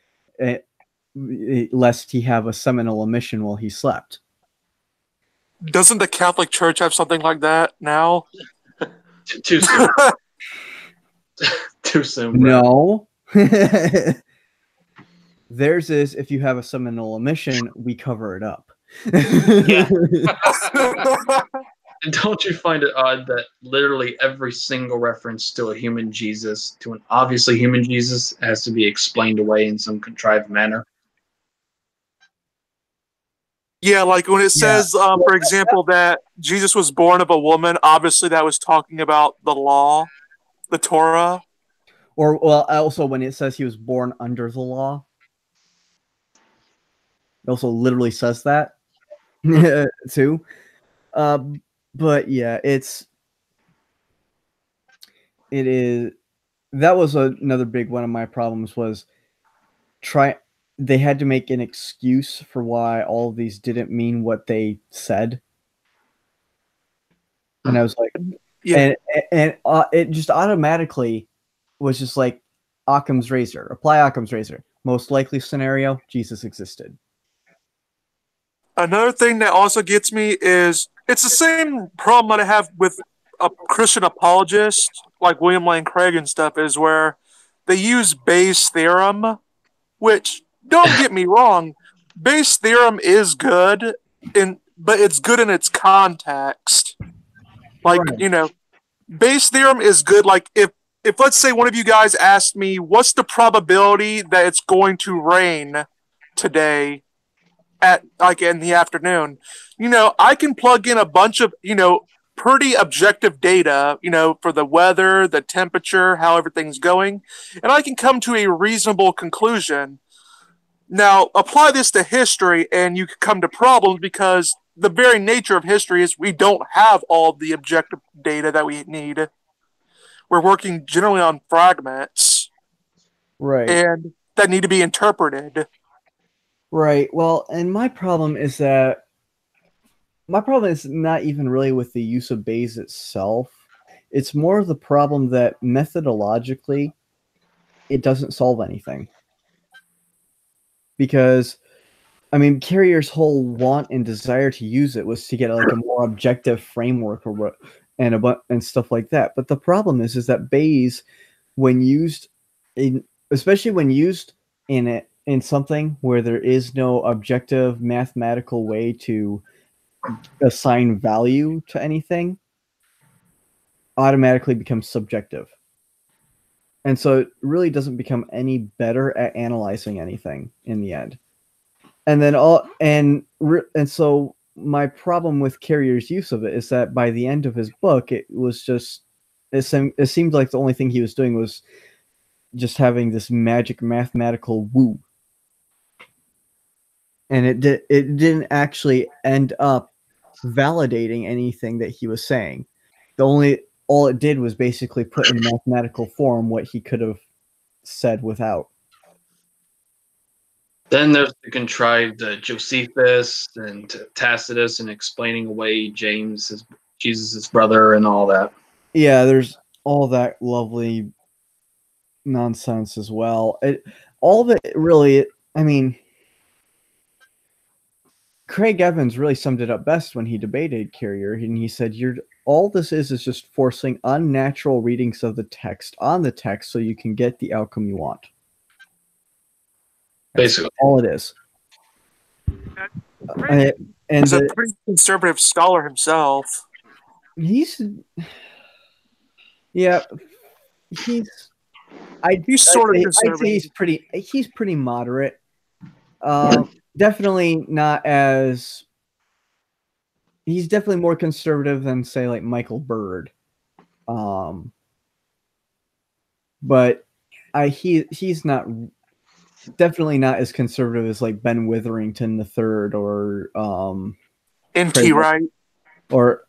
C: lest he have a seminal emission while he slept.
D: Doesn't the Catholic Church have something like that now?
A: Too soon. Too soon.
C: Bro. No. Theirs is, if you have a seminal emission, we cover it up.
B: Yeah.
A: don't you find it odd that literally every single reference to a human Jesus, to an obviously human Jesus, has to be explained away in some contrived manner?
D: Yeah, like when it
C: Yeah.
D: says, for example, that Jesus was born of a woman, obviously that was talking about the law, the Torah.
C: Or well, also when it says he was born under the law, it also literally says that too. But yeah, it is. That was another big one of my problems was they had to make an excuse for why all of these didn't mean what they said, and I was like,
D: Yeah.
C: and it just automatically was just like Occam's razor. Apply Occam's razor. Most likely scenario: Jesus existed.
D: Another thing that also gets me is it's the same problem that I have with a Christian apologist like William Lane Craig and stuff is where they use Bayes' theorem, which don't get me wrong, Bayes' theorem is good but it's good in its context. Like,
C: Right.
D: Bayes' theorem is good. Like if let's say one of you guys asked me what's the probability that it's going to rain today at like in the afternoon, I can plug in a bunch of, pretty objective data, for the weather, the temperature, how everything's going, and I can come to a reasonable conclusion. Now, apply this to history and you could come to problems because the very nature of history is we don't have all the objective data that we need. We're working generally on fragments
C: Right.
D: and that need to be interpreted.
C: Right. Well, and my problem is not even really with the use of Bayes itself. It's more of the problem that methodologically it doesn't solve anything. Because I mean, Carrier's whole want and desire to use it was to get like a more objective framework or what and stuff like that. But the problem is that Bayes, when used especially when used in something where there is no objective mathematical way to assign value to anything, automatically becomes subjective. And so it really doesn't become any better at analyzing anything in the end. And then so my problem with Carrier's use of it is that by the end of his book, it seemed like the only thing he was doing was just having this magic mathematical woo. And it didn't actually end up validating anything that he was saying. All it did was basically put in mathematical form what he could have said without.
A: Then there's the contrived Josephus and Tacitus and explaining away James, Jesus' brother, and all that.
C: Yeah, there's all that lovely nonsense as well. All of it really, I mean, Craig Evans really summed it up best when he debated Carrier, and he said, all this is just forcing unnatural readings of the text on the text so you can get the outcome you want. That's
A: Basically.
C: all it is.
D: Craig is a pretty conservative scholar himself. He's sort of conservative.
C: I'd say he's pretty moderate. Definitely not as. He's definitely more conservative than, say, like Michael Bird. But he's not definitely not as conservative as like Ben Witherington III or
D: N.T. Wright.
C: Or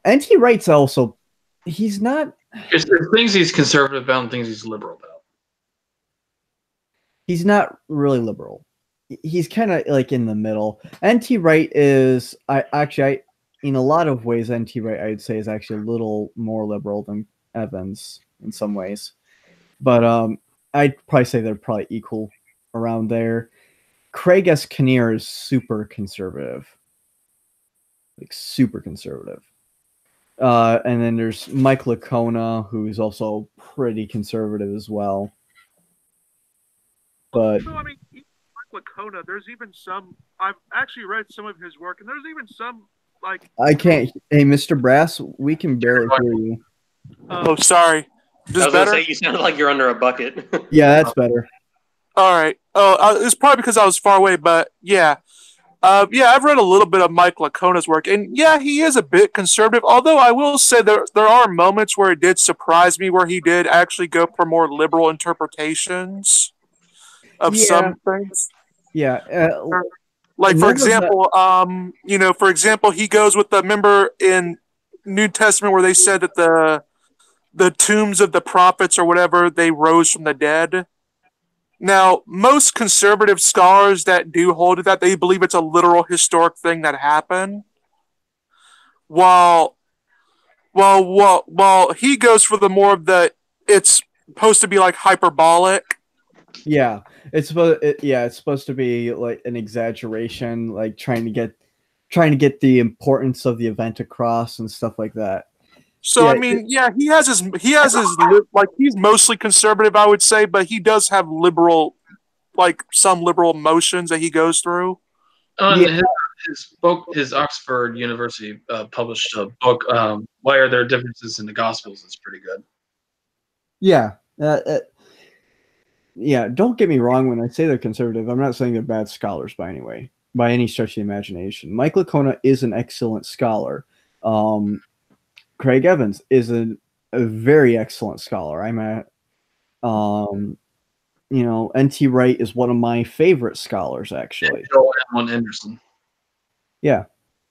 C: N.T. Wright's also he's not.
A: There's things he's conservative about and things he's liberal about.
C: He's not really liberal. He's kind of like in the middle. N.T. Wright is in a lot of ways, N.T. Wright I'd say is actually a little more liberal than Evans in some ways, but I'd probably say they're probably equal around there. Craig S. Kinnear is super conservative, like super conservative. And then there's Mike Licona, who's also pretty conservative as well. But
D: so, I mean, Mike Licona, there's even some. I've actually read some of his work, and there's even some Like,
C: I can't. Hey, Mr. Brass, we can barely hear you.
D: oh, sorry.
B: I
D: Just
B: was going to
D: better?
B: say, you sounded like you're under a bucket.
C: Yeah, that's better.
D: All right. Oh, it's probably because I was far away, but yeah. Yeah, I've read a little bit of Mike Lacona's work, and yeah, he is a bit conservative. Although I will say there are moments where it did surprise me, where he did actually go for more liberal interpretations of
C: Yeah.
D: some things.
C: Yeah.
D: Like for
C: none of that-
D: example, for example, he goes with the member in New Testament where they said that the tombs of the prophets or whatever they rose from the dead. Now, most conservative scholars that do hold to that, they believe it's a literal historic thing that happened. While he goes for the more of the it's supposed to be like hyperbolic.
C: Yeah, it's supposed to be like an exaggeration, like trying to get the importance of the event across and stuff like that.
D: So
C: Yeah,
D: I mean, yeah, he has his like he's mostly conservative, I would say, but he does have liberal, like some liberal motions that he goes through.
C: Yeah.
A: His book, his Oxford University published a book. Why are there differences in the Gospels? Is pretty good.
C: Yeah. Yeah, don't get me wrong when I say they're conservative. I'm not saying they're bad scholars by any stretch of the imagination. Mike Lacona is an excellent scholar. Craig Evans is a very excellent scholar. N.T. Wright is one of my favorite scholars, actually.
A: Joel Edmund Anderson.
C: Yeah.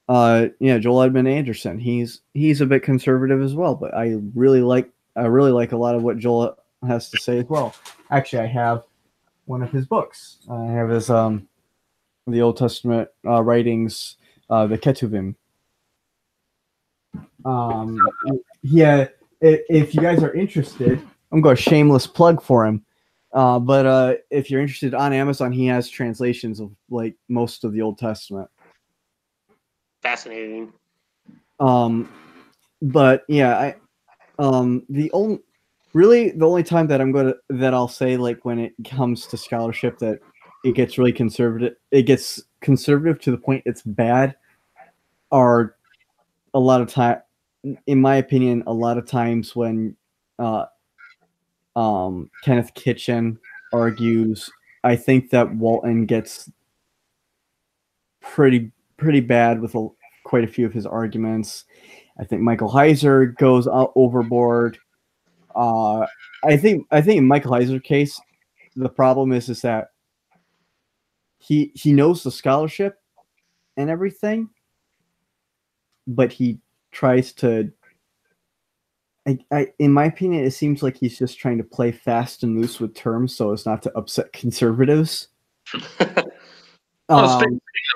C: Joel Edmund Anderson. He's a bit conservative as well, but I really like a lot of what Joel has to say as well. Actually, I have one of his books. I have his the Old Testament writings, the Ketuvim. Yeah, if you guys are interested, I'm going to shameless plug for him. But if you're interested, on Amazon, he has translations of like most of the Old Testament.
B: Fascinating.
C: But yeah, the only time that I'll say, like, when it comes to scholarship that it gets really conservative, it gets conservative to the point it's bad, are a lot of time, in my opinion, a lot of times when Kenneth Kitchen argues. I think that Walton gets pretty bad with quite a few of his arguments. I think Michael Heiser goes overboard. I think in Michael Heiser's case, the problem is that he knows the scholarship and everything, but he tries to. In my opinion, it seems like he's just trying to play fast and loose with terms so as not to upset conservatives.
A: Speaking of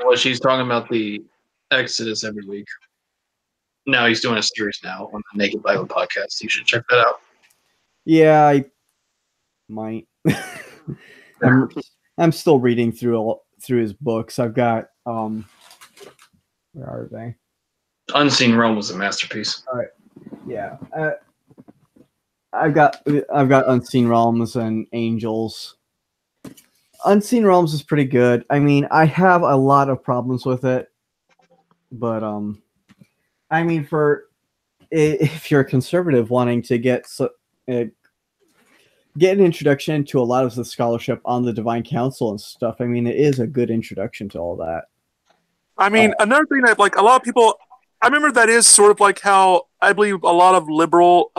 A: what, she's talking about the Exodus every week. Now he's doing a series now on the Naked Bible podcast. You should check that out.
C: Yeah, I might. I'm still reading through his books. I've got where are they?
A: Unseen Realm was a masterpiece.
C: All right. Yeah. I've got Unseen Realms and Angels. Unseen Realms is pretty good. I mean, I have a lot of problems with it, but I mean, if you're a conservative wanting to get an introduction to a lot of the scholarship on the Divine Council and stuff, I mean, it is a good introduction to all that.
D: I mean, another thing that, like, a lot of people, I remember that is sort of like how I believe a lot of liberal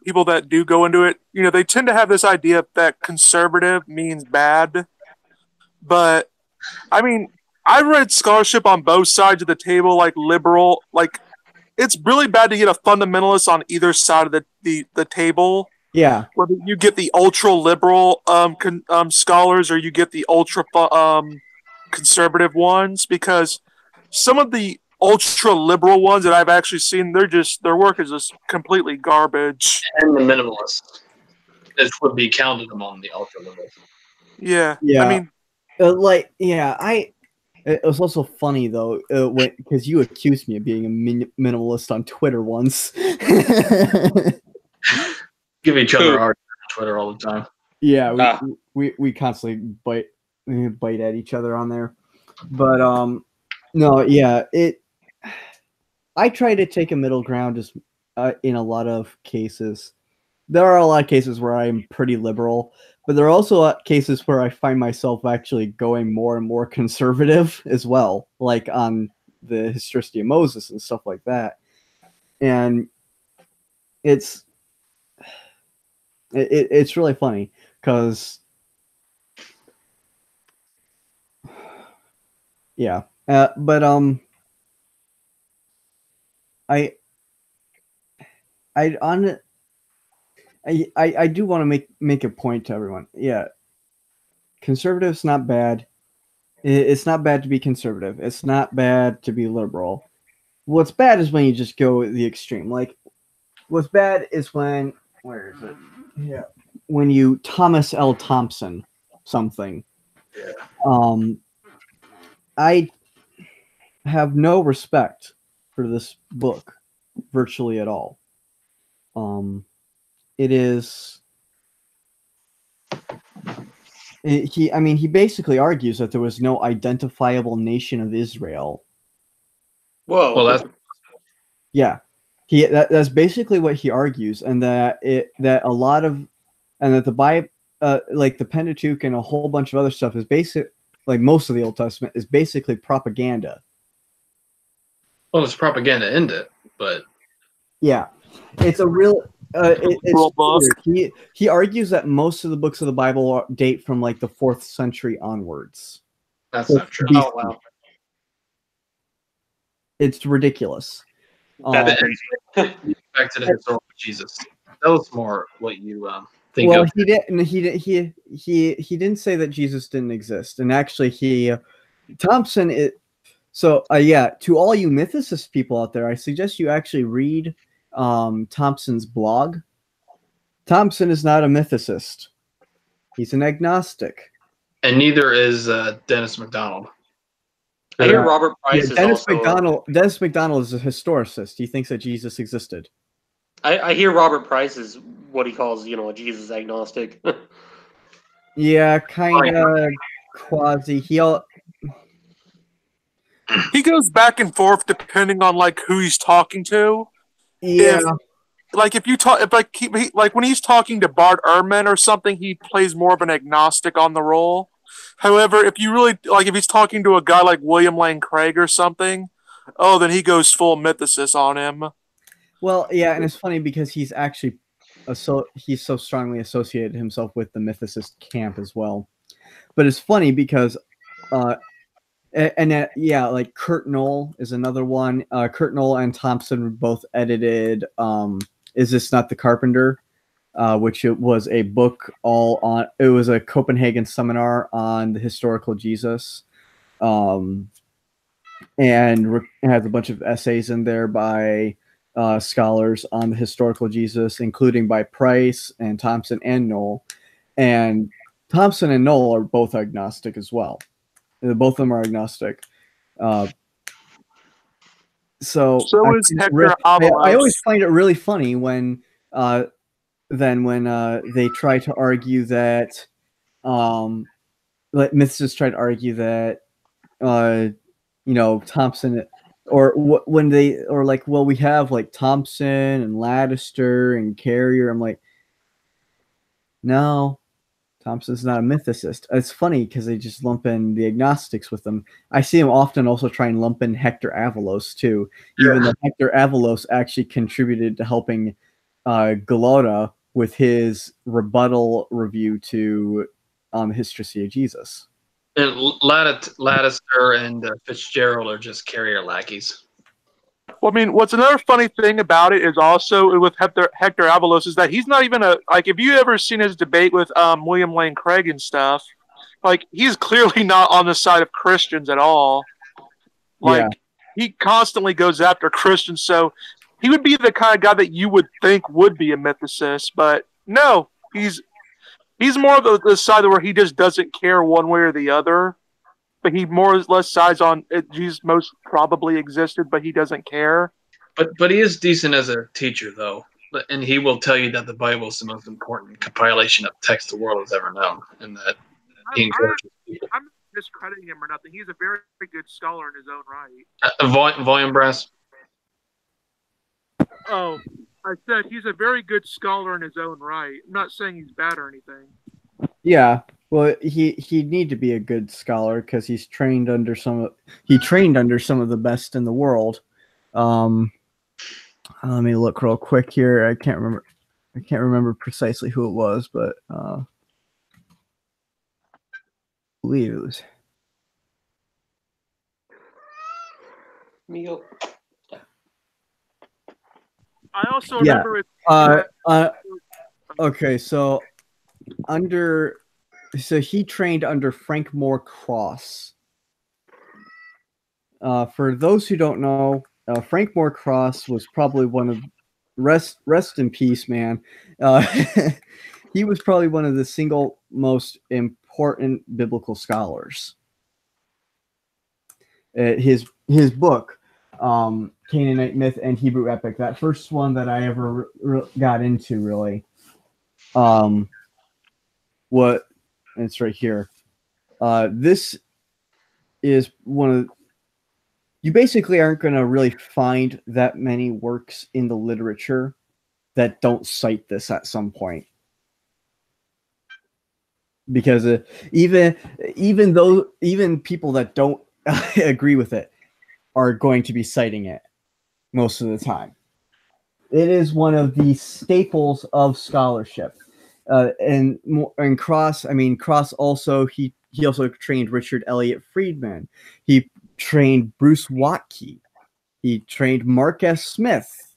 D: people that do go into it, they tend to have this idea that conservative means bad. But, I mean, I've read scholarship on both sides of the table, like liberal, like, it's really bad to get a fundamentalist on either side of the table.
C: Yeah.
D: Whether you get the ultra liberal scholars or you get the ultra conservative ones, because some of the ultra liberal ones that I've actually seen, their work is just completely garbage.
A: And the minimalists, this would be counted among the ultra liberals.
D: Yeah.
C: Yeah.
D: I mean,
C: it was also funny though, because you accused me of being a minimalist on Twitter once.
A: Give each other art on Twitter all the time.
C: Yeah, we constantly bite at each other on there. But no, yeah, I try to take a middle ground as in a lot of cases. There are a lot of cases where I'm pretty liberal, but there are also a lot of cases where I find myself actually going more and more conservative as well, like on the historicity of Moses and stuff like that. And it's really funny because yeah, but I I on I do want to make a point to everyone. Yeah, conservative's not bad. It's not bad to be conservative. It's not bad to be liberal. What's bad is when you just go the extreme. Like, what's bad is when where is it? Yeah, when you Thomas L. Thompson something.
A: Yeah.
C: I have no respect for this book virtually at all. It is. He basically argues that there was no identifiable nation of Israel.
B: Whoa.
A: Well, that's
C: Yeah, that's basically what he argues, and that a lot of, and that the Bible, like the Pentateuch and a whole bunch of other stuff is basic, like most of the Old Testament is basically propaganda.
A: well, it's propaganda in it, but
C: Yeah, it's a real.
D: Real book.
C: He argues that most of the books of the Bible date from like the 4th century onwards.
A: that's not true.
B: Oh wow.
C: It's ridiculous.
B: That's
A: Back to the historical Jesus. Tell us more what you think
C: Well,
A: of.
C: he didn't say that Jesus didn't exist, and actually Thompson. So yeah, to all you mythicist people out there, I suggest you actually read Thompson's blog. Thompson is not a mythicist; he's an agnostic.
A: And neither is Dennis McDonald.
B: I hear Robert Price is
C: Dennis
B: also.
C: Dennis McDonald is a historicist. He thinks that Jesus existed.
B: I hear Robert Price is what he calls, a Jesus agnostic.
C: Yeah, kind of quasi.
D: He goes back and forth depending on like who he's talking to.
C: Yeah.
D: Like when he's talking to Bart Ehrman or something, he plays more of an agnostic on the role. However, if he's talking to a guy like William Lane Craig or something, then he goes full mythicist on him.
C: Well, yeah, and it's funny because he's actually he's so strongly associated himself with the mythicist camp as well. But it's funny because like Kurt Knoll is another one. Kurt Knoll and Thompson both edited Is This Not the Carpenter? Which it was a book it was a Copenhagen seminar on the historical Jesus. And it has a bunch of essays in there by scholars on the historical Jesus, including by Price and Thompson and Knoll. And Thompson and Knoll are both agnostic as well. Both of them are agnostic. So
D: is Hector Avalos.
C: I always find it really funny when they try to argue that like mythicists try to argue that Thompson we have like Thompson and Laddister and Carrier. I'm like, no, Thompson's not a mythicist. It's funny because they just lump in the agnostics with them. I see them often also try and lump in Hector Avalos too, even though Hector Avalos actually contributed to helping Galota with his rebuttal review to the Historicity of Jesus.
A: And Laddister and Fitzgerald are just carrier lackeys.
D: Well, I mean, what's another funny thing about it is also with Hector Avalos is that he's not even if you ever seen his debate with William Lane Craig and stuff, like he's clearly not on the side of Christians at all. He constantly goes after Christians, so he would be the kind of guy that you would think would be a mythicist, but no, he's more of the side where he just doesn't care one way or the other. But he more or less sides on Jesus most probably existed, but he doesn't care.
A: But he is decent as a teacher, though, and he will tell you that the Bible is the most important compilation of text the world has ever known, and that he encourages people.
D: I'm not discrediting him or nothing. He's a very, very good scholar in his own right.
A: Volume brass.
D: Oh, I said he's a very good scholar in his own right. I'm not saying he's bad or anything.
C: Yeah, well, he'd need to be a good scholar because he trained under some of the best in the world. Let me look real quick here. I can't remember precisely who it was, but I believe it was.
B: Meal.
D: I also
C: Yeah.
D: remember
C: Okay, so he trained under Frank Moore Cross. For those who don't know, Frank Moore Cross was probably one of rest in peace, man. He was probably one of the single most important biblical scholars. His book, Canaanite Myth and Hebrew Epic, that first one that I ever got into, really. What? It's right here. This is one of. You basically aren't going to really find that many works in the literature that don't cite this at some point. Because even people that don't agree with it are going to be citing it most of the time. It is one of the staples of scholarship. And Cross also he also trained Richard Elliott Friedman. He trained Bruce Watke. He trained Mark S. Smith.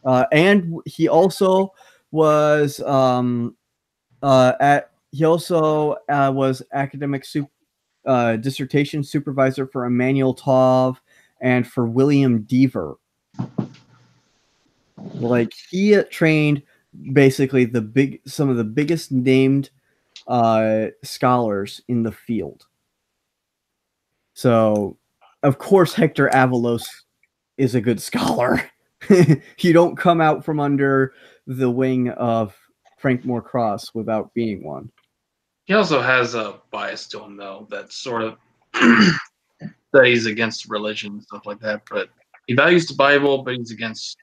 C: And he also was was academic dissertation supervisor for Emmanuel Tov and for William Deaver. Like, he trained basically some of the biggest named scholars in the field. So, of course, Hector Avalos is a good scholar. You don't come out from under the wing of Frank Moore Cross without being one.
A: He also has a bias to him, though, that's sort of that he's against religion and stuff like that. But he values the Bible, but he's against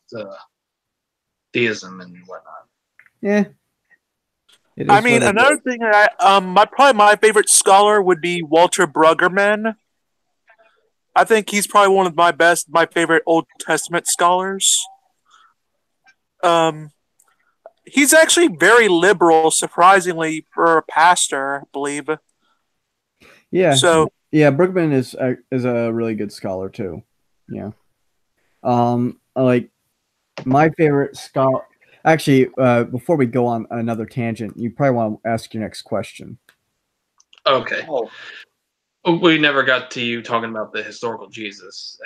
A: theism and whatnot.
C: Yeah.
D: I mean, another thing, probably my favorite scholar would be Walter Brueggemann. I think he's probably one of my favorite Old Testament scholars. He's actually very liberal, surprisingly, for a pastor, I believe.
C: Yeah.
D: So
C: yeah, Brueggemann is a really good scholar too. Yeah. Like, my favorite scholar. Actually, before we go on another tangent, you probably want to ask your next question.
A: Okay. We never got to you talking about the historical Jesus,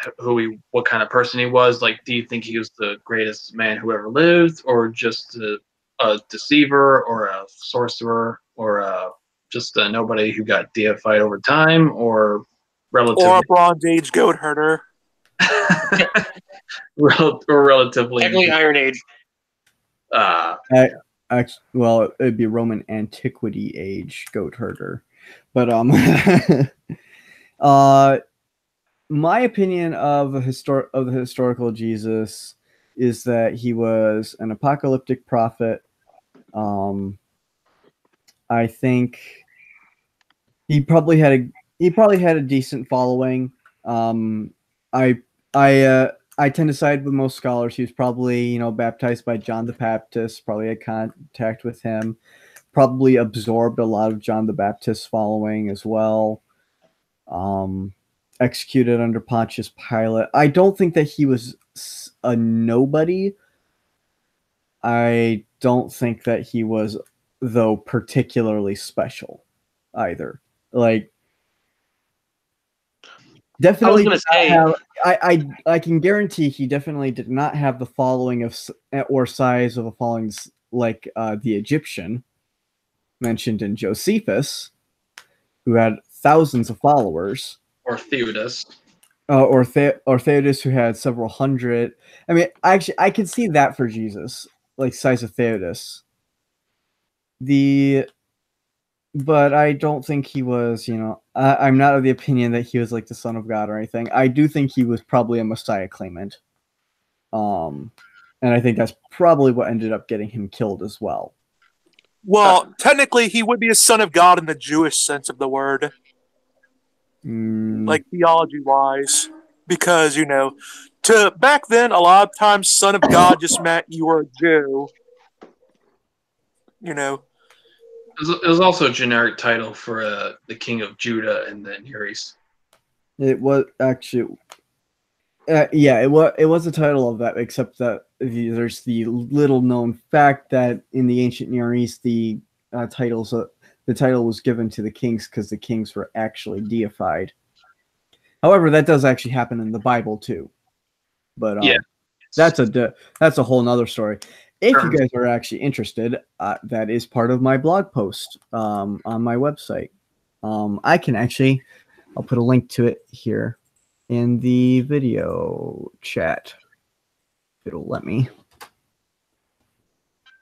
A: what kind of person he was. Like, do you think he was the greatest man who ever lived, or just a deceiver, or a sorcerer, or just a nobody who got deified over time, or relatively,
D: or a Bronze Age goat herder,
A: or relatively
B: Technically Iron Age.
C: Well, it'd be Roman Antiquity Age goat herder, but my opinion of the historical Jesus is that he was an apocalyptic prophet. I think he probably had a decent following. I tend to side with most scholars. He was probably, baptized by John the Baptist, probably had contact with him, probably absorbed a lot of John the Baptist's following as well. Executed under Pontius Pilate. I don't think that he was a nobody. I don't think that he was, though, particularly special either. Like, definitely, I can guarantee he definitely did not have the following or size of a following like the Egyptian mentioned in Josephus, who had thousands of followers,
A: or Theudas,
C: or Theudas, who had several hundred. I mean, actually, I can see that for Jesus, like size of Theudas. But I don't think he was, I'm not of the opinion that he was like the Son of God or anything. I do think he was probably a Messiah claimant. And I think that's probably what ended up getting him killed as well.
D: Well, technically, he would be a son of God in the Jewish sense of the word, like theology-wise, because to back then, a lot of times, son of God just meant you were a Jew.
A: It was also a generic title for the king of Judah and the Near East.
C: It was actually, it was a title of that, except that there's the little known fact that in the ancient Near East, the title was given to the kings because the kings were actually deified. However, that does actually happen in the Bible too, but that's a whole nother story. If you guys are actually interested, that is part of my blog post on my website. I'll put a link to it here in the video chat, if it'll let me.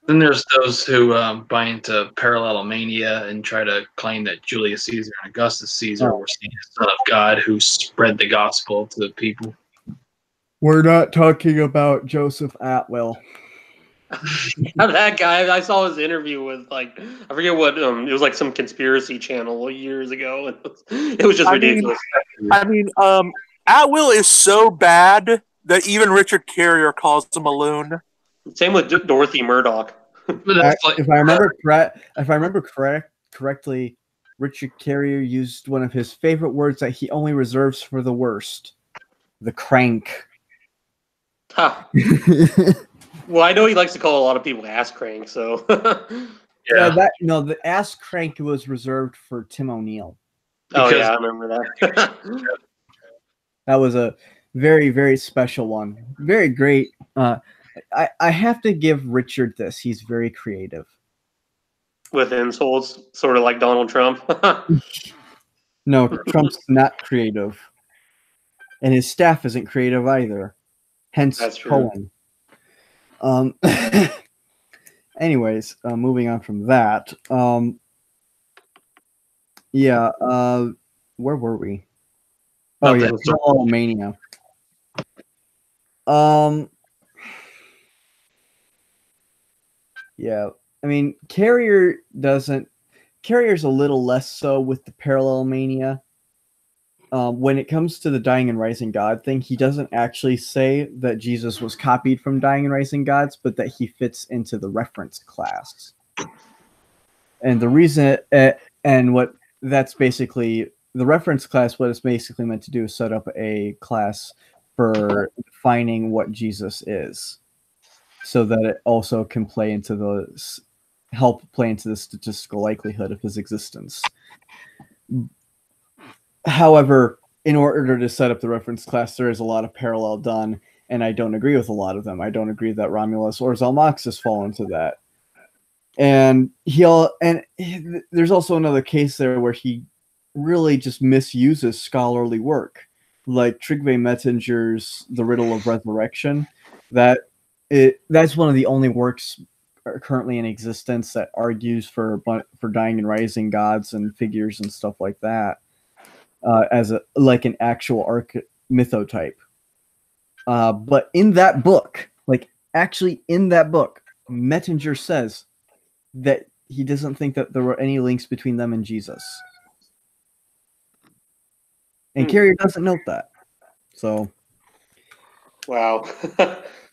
A: Then there's those who buy into parallelomania and try to claim that Julius Caesar and Augustus Caesar were seen as son of God who spread the gospel to the people.
C: We're not talking about Joseph Atwill.
B: That guy, I saw his interview with I forget what it was, like some conspiracy channel years ago. It was just ridiculous.
D: Atwill is so bad that even Richard Carrier calls him a loon.
B: Same with Dorothy Murdoch.
C: If I remember correctly, Richard Carrier used one of his favorite words that he only reserves for the worst: the crank.
B: Huh. Well, I know he likes to call a lot of people ass crank, so
A: yeah.
C: The ass crank was reserved for Tim O'Neill.
B: Oh yeah, I remember that.
C: That was a very, very special one. Very great. I have to give Richard this. He's very creative.
B: With insults, sort of like Donald Trump.
C: No, Trump's not creative. And his staff isn't creative either. Hence Cohen. Anyways, moving on from that. Where were we? Oh yeah, Mania. Yeah, I mean, Carrier's a little less so with the parallel mania. When it comes to the Dying and Rising God thing, he doesn't actually say that Jesus was copied from Dying and Rising Gods, but that he fits into the reference class. And the reason, and what that's basically, the reference class, what it's basically meant to do is set up a class for defining what Jesus is, so that it also can help play into the statistical likelihood of his existence. However, in order to set up the reference class, there is a lot of parallel done, and I don't agree with a lot of them. I don't agree that Romulus or Zalmoxis fall into that. And there's also another case there where he really just misuses scholarly work, like Tryggve Mettinger's The Riddle of Resurrection. That's one of the only works currently in existence that argues for dying and rising gods and figures and stuff like that. As an actual mythotype. But in that book, Mettinger says that he doesn't think that there were any links between them and Jesus. And Carrier doesn't note that. So,
B: wow.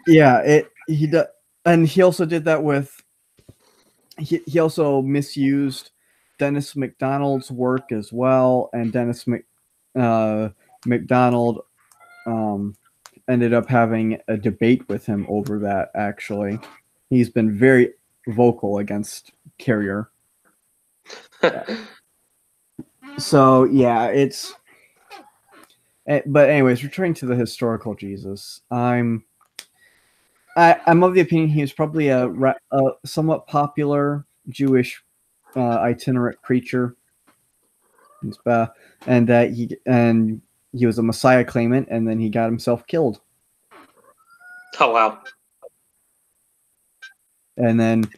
C: Yeah, he does, and he also did that with. He also misused Dennis MacDonald's work as well, and Dennis MacDonald ended up having a debate with him over that. Actually, he's been very vocal against Carrier. So yeah, it's. But anyways, returning to the historical Jesus, I'm of the opinion he was probably a somewhat popular Jewish itinerant preacher, and that he was a Messiah claimant, and then he got himself killed.
B: Oh wow!
C: And then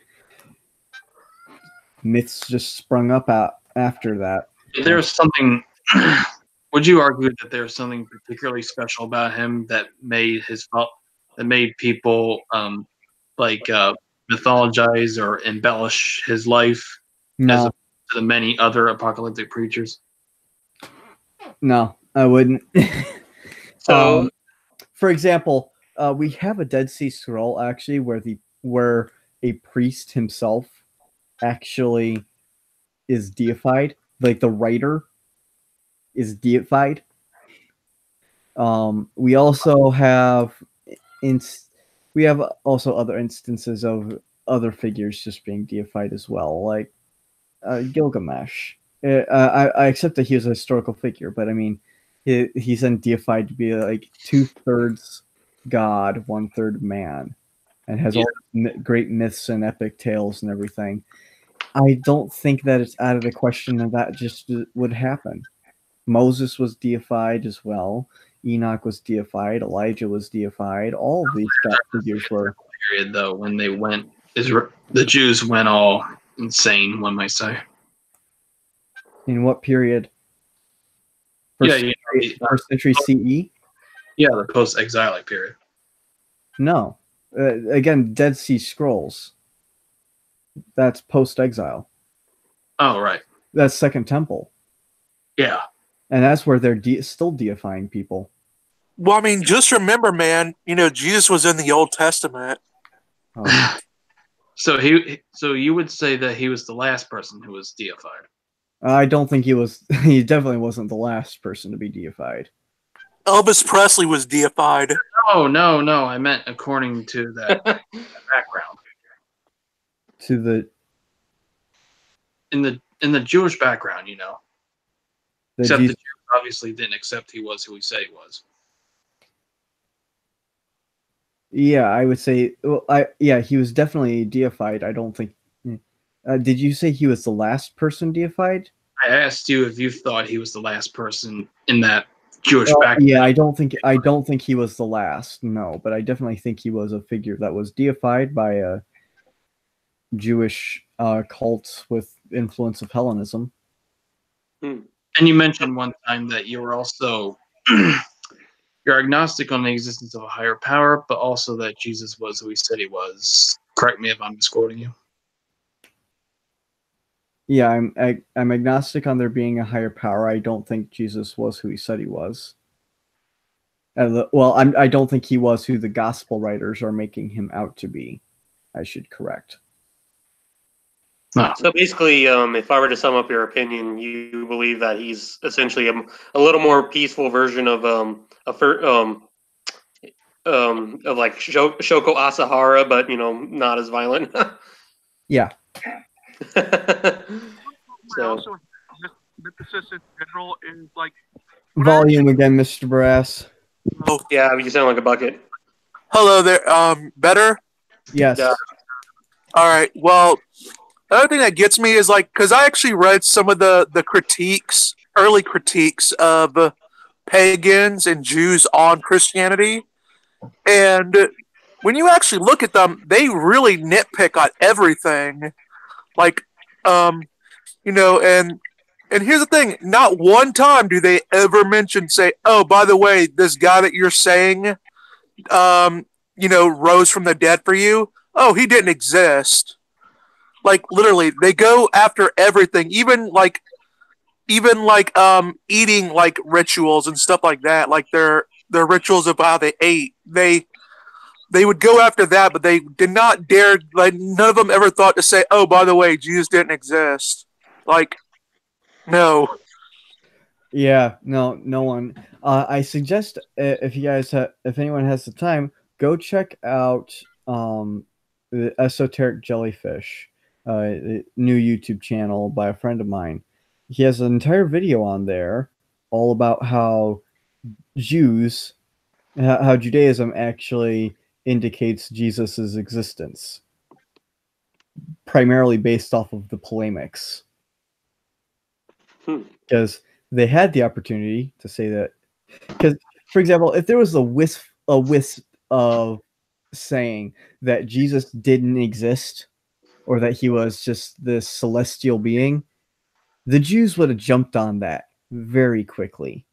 C: myths just sprung up after that.
A: There's something. Would you argue that there's something particularly special about him that made his that made people mythologize or embellish his life as
C: No,
A: opposed to the many other apocalyptic preachers?
C: no, I wouldn't.
B: So
C: For example, we have a Dead Sea Scroll actually where a priest himself actually is deified, like the writer is deified. We also have we have also other instances of other figures just being deified as well, like Gilgamesh. I accept that he was a historical figure, but I mean, he's then deified to be like 2/3 god, 1/3 man, and has all great myths and epic tales and everything. I don't think that it's out of the question that just would happen. Moses was deified as well. Enoch was deified. Elijah was deified. All of these god figures were.
A: Period, though, when they went, the Jews went all insane, one might say.
C: In what period?
A: First
C: Century CE?
A: Yeah, the post-exilic period.
C: No. Again, Dead Sea Scrolls. That's post-exile.
A: Oh, right.
C: That's Second Temple.
A: Yeah.
C: And that's where they're still deifying people.
D: Well, I mean, just remember, man, Jesus was in the Old Testament.
C: Oh.
A: So you would say that he was the last person who was deified?
C: I don't think he was. He definitely wasn't the last person to be deified.
D: Elvis Presley was deified.
A: No. I meant according to that background.
C: To the
A: in the Jewish background, except the Jews obviously didn't accept he was who he said he was.
C: Yeah, I would say. Well, he was definitely deified. I don't think. Did you say he was the last person deified?
A: I asked you if you thought he was the last person in that Jewish background.
C: Yeah, I don't think he was the last. No, but I definitely think he was a figure that was deified by a Jewish cult with influence of Hellenism.
A: And you mentioned one time that you were also you're agnostic on the existence of a higher power, but also that Jesus was who he said he was. Correct me if I'm misquoting you.
C: Yeah, I'm agnostic on there being a higher power. I don't think Jesus was who he said he was. I don't think he was who the gospel writers are making him out to be. I should correct.
A: No.
B: So basically, if I were to sum up your opinion, you believe that he's essentially a little more peaceful version of like Shoko Asahara, but not as violent.
C: Yeah.
B: So,
D: mythicists in general is like
C: volume again, Mr. Brass.
D: Oh
B: yeah, you sound like a bucket.
D: hello there. Better.
C: Yes.
B: Yeah.
D: All right. Well, the other thing that gets me is because I actually read some of the early critiques of pagans and Jews on Christianity, and when you actually look at them, they really nitpick on everything. And here's the thing: not one time do they ever say, "Oh, by the way, this guy that you're saying, rose from the dead for you. Oh, he didn't exist." Literally, they go after everything, even eating rituals and stuff like that. Their rituals of how they ate. They would go after that, but they did not dare. None of them ever thought to say, "Oh, by the way, Jesus didn't exist." No.
C: Yeah, no one. I suggest if anyone has the time, go check out the Esoteric Jellyfish, new YouTube channel by a friend of mine. He has an entire video on there all about how Judaism actually indicates Jesus's existence, primarily based off of the polemics. Because they had the opportunity to say that. Because, for example, if there was a wisp of saying that Jesus didn't exist or that he was just this celestial being, the Jews would have jumped on that very quickly.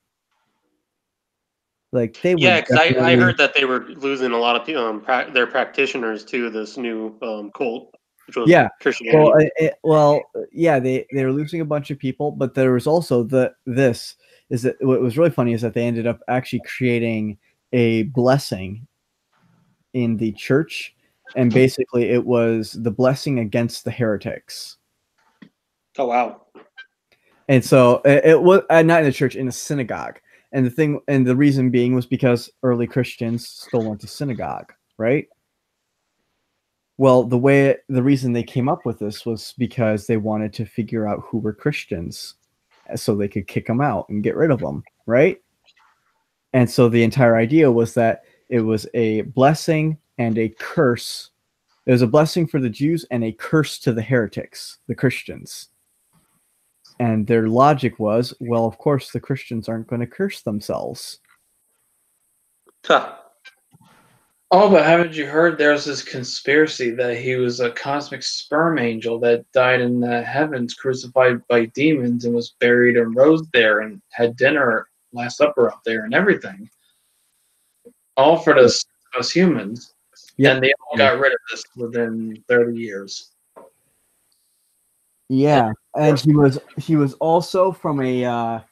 C: Like they
B: Yeah,
C: were
B: because I
C: definitely,
B: heard that they were losing a lot of their practitioners to this new cult, which was
C: yeah.
B: Christianity.
C: Yeah, they were losing a bunch of people, but there was also this is that what was really funny is that they ended up actually creating a blessing in the church, and basically it was the blessing against the heretics.
B: Oh wow!
C: And so it was not in the church, in a synagogue. And the reason being was because early Christians still went to synagogue, right? Well, the reason they came up with this was because they wanted to figure out who were Christians, so they could kick them out and get rid of them, right? And so the entire idea was that it was a blessing and a curse. It was a blessing for the Jews and a curse to the heretics, the Christians. And their logic was, well, of course, the Christians aren't going to curse themselves.
B: Huh.
A: Oh, but haven't you heard there's this conspiracy that he was a cosmic sperm angel that died in the heavens, crucified by demons, and was buried and rose there and had dinner, Last Supper up there and everything. All for us humans.
C: Yep.
A: And they all got rid of this within 30 years.
C: Yeah, and he was also from a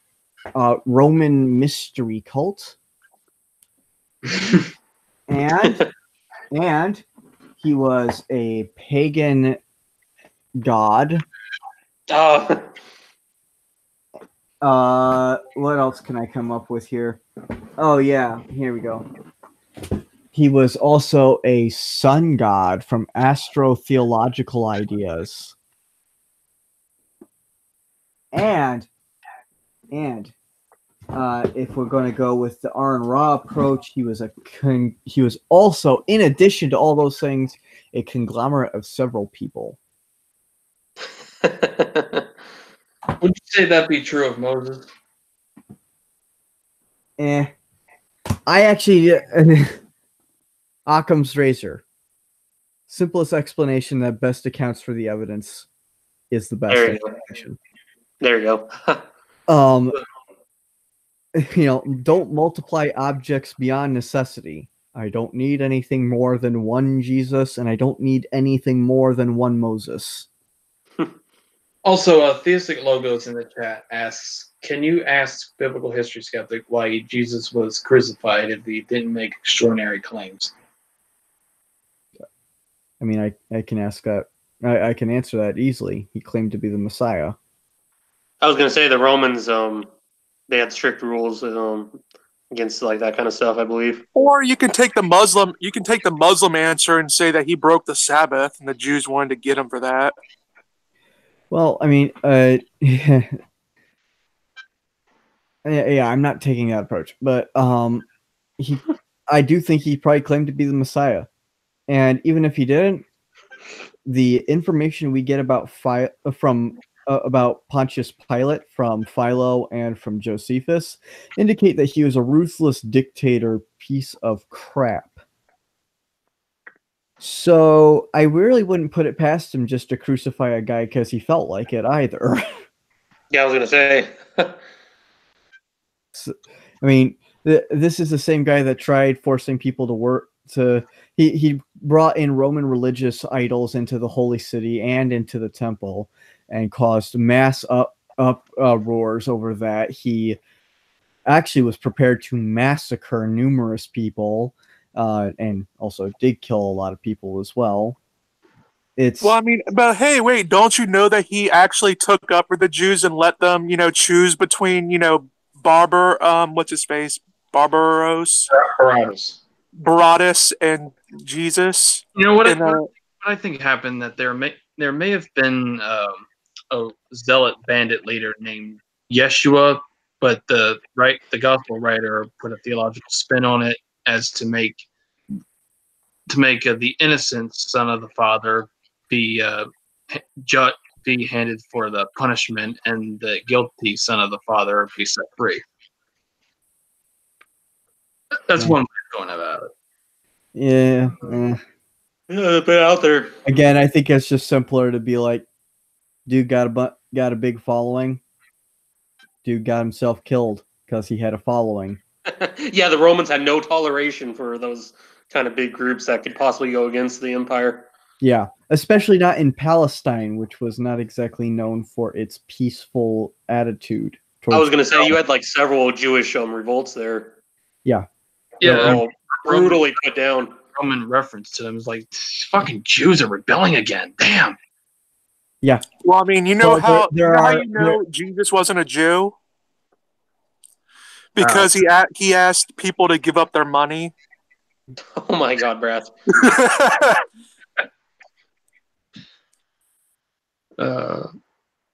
C: Roman mystery cult, and he was a pagan god. What else can I come up with here? Oh yeah, here we go. He was also a sun god from astrotheological ideas. And if we're going to go with the R and Raw approach, he was also, in addition to all those things, a conglomerate of several people.
A: Would you say that be true of Moses?
C: I actually Occam's razor. Simplest explanation that best accounts for the evidence is the best explanation.
B: There you
C: go. Don't multiply objects beyond necessity. I don't need anything more than one Jesus, and I don't need anything more than one Moses.
A: Also, Theistic Logos in the chat asks, can you ask Biblical History Skeptic why Jesus was crucified if he didn't make extraordinary claims?
C: I mean, I can ask that. I can answer that easily. He claimed to be the Messiah.
B: I was going to say the Romans, they had strict rules against like that kind of stuff, I believe.
D: Or you can take the Muslim answer and say that he broke the Sabbath, and the Jews wanted to get him for that.
C: Well, I mean, yeah, I'm not taking that approach, but I do think he probably claimed to be the Messiah, and even if he didn't, the information we get about about Pontius Pilate from Philo and from Josephus indicate that he was a ruthless dictator piece of crap. So I really wouldn't put it past him just to crucify a guy because he felt like it either.
B: Yeah, I was going to say.
C: So, I mean, this is the same guy that tried forcing people to work he brought in Roman religious idols into the holy city and into the temple and caused mass uproars over that. He actually was prepared to massacre numerous people, and also did kill a lot of people as well.
D: Well, I mean, but hey, wait, don't you know that he actually took up for the Jews and let them, choose between, what's his face? Barabbas and Jesus.
A: You know what I think happened, that there may have been a zealot bandit leader named Yeshua, but the gospel writer put a theological spin on it as to make the innocent son of the father be handed for the punishment, and the guilty son of the father be set free. That's one way of going about it.
C: Yeah.
B: Yeah, been out there.
C: Again, I think it's just simpler to be like, dude got a big following. Dude got himself killed because he had a following.
B: Yeah, the Romans had no toleration for those kind of big groups that could possibly go against the empire.
C: Yeah, especially not in Palestine, which was not exactly known for its peaceful attitude.
B: I was going to say you had like several Jewish revolts there.
C: Yeah.
B: They were
A: Yeah,
B: all brutally put down.
A: Roman reference to them is like, fucking Jews are rebelling again. Damn.
C: Yeah.
D: Well, I mean, you know
C: Well,
D: how Jesus wasn't a Jew? Because he asked people to give up their money.
B: Oh my God, Brass.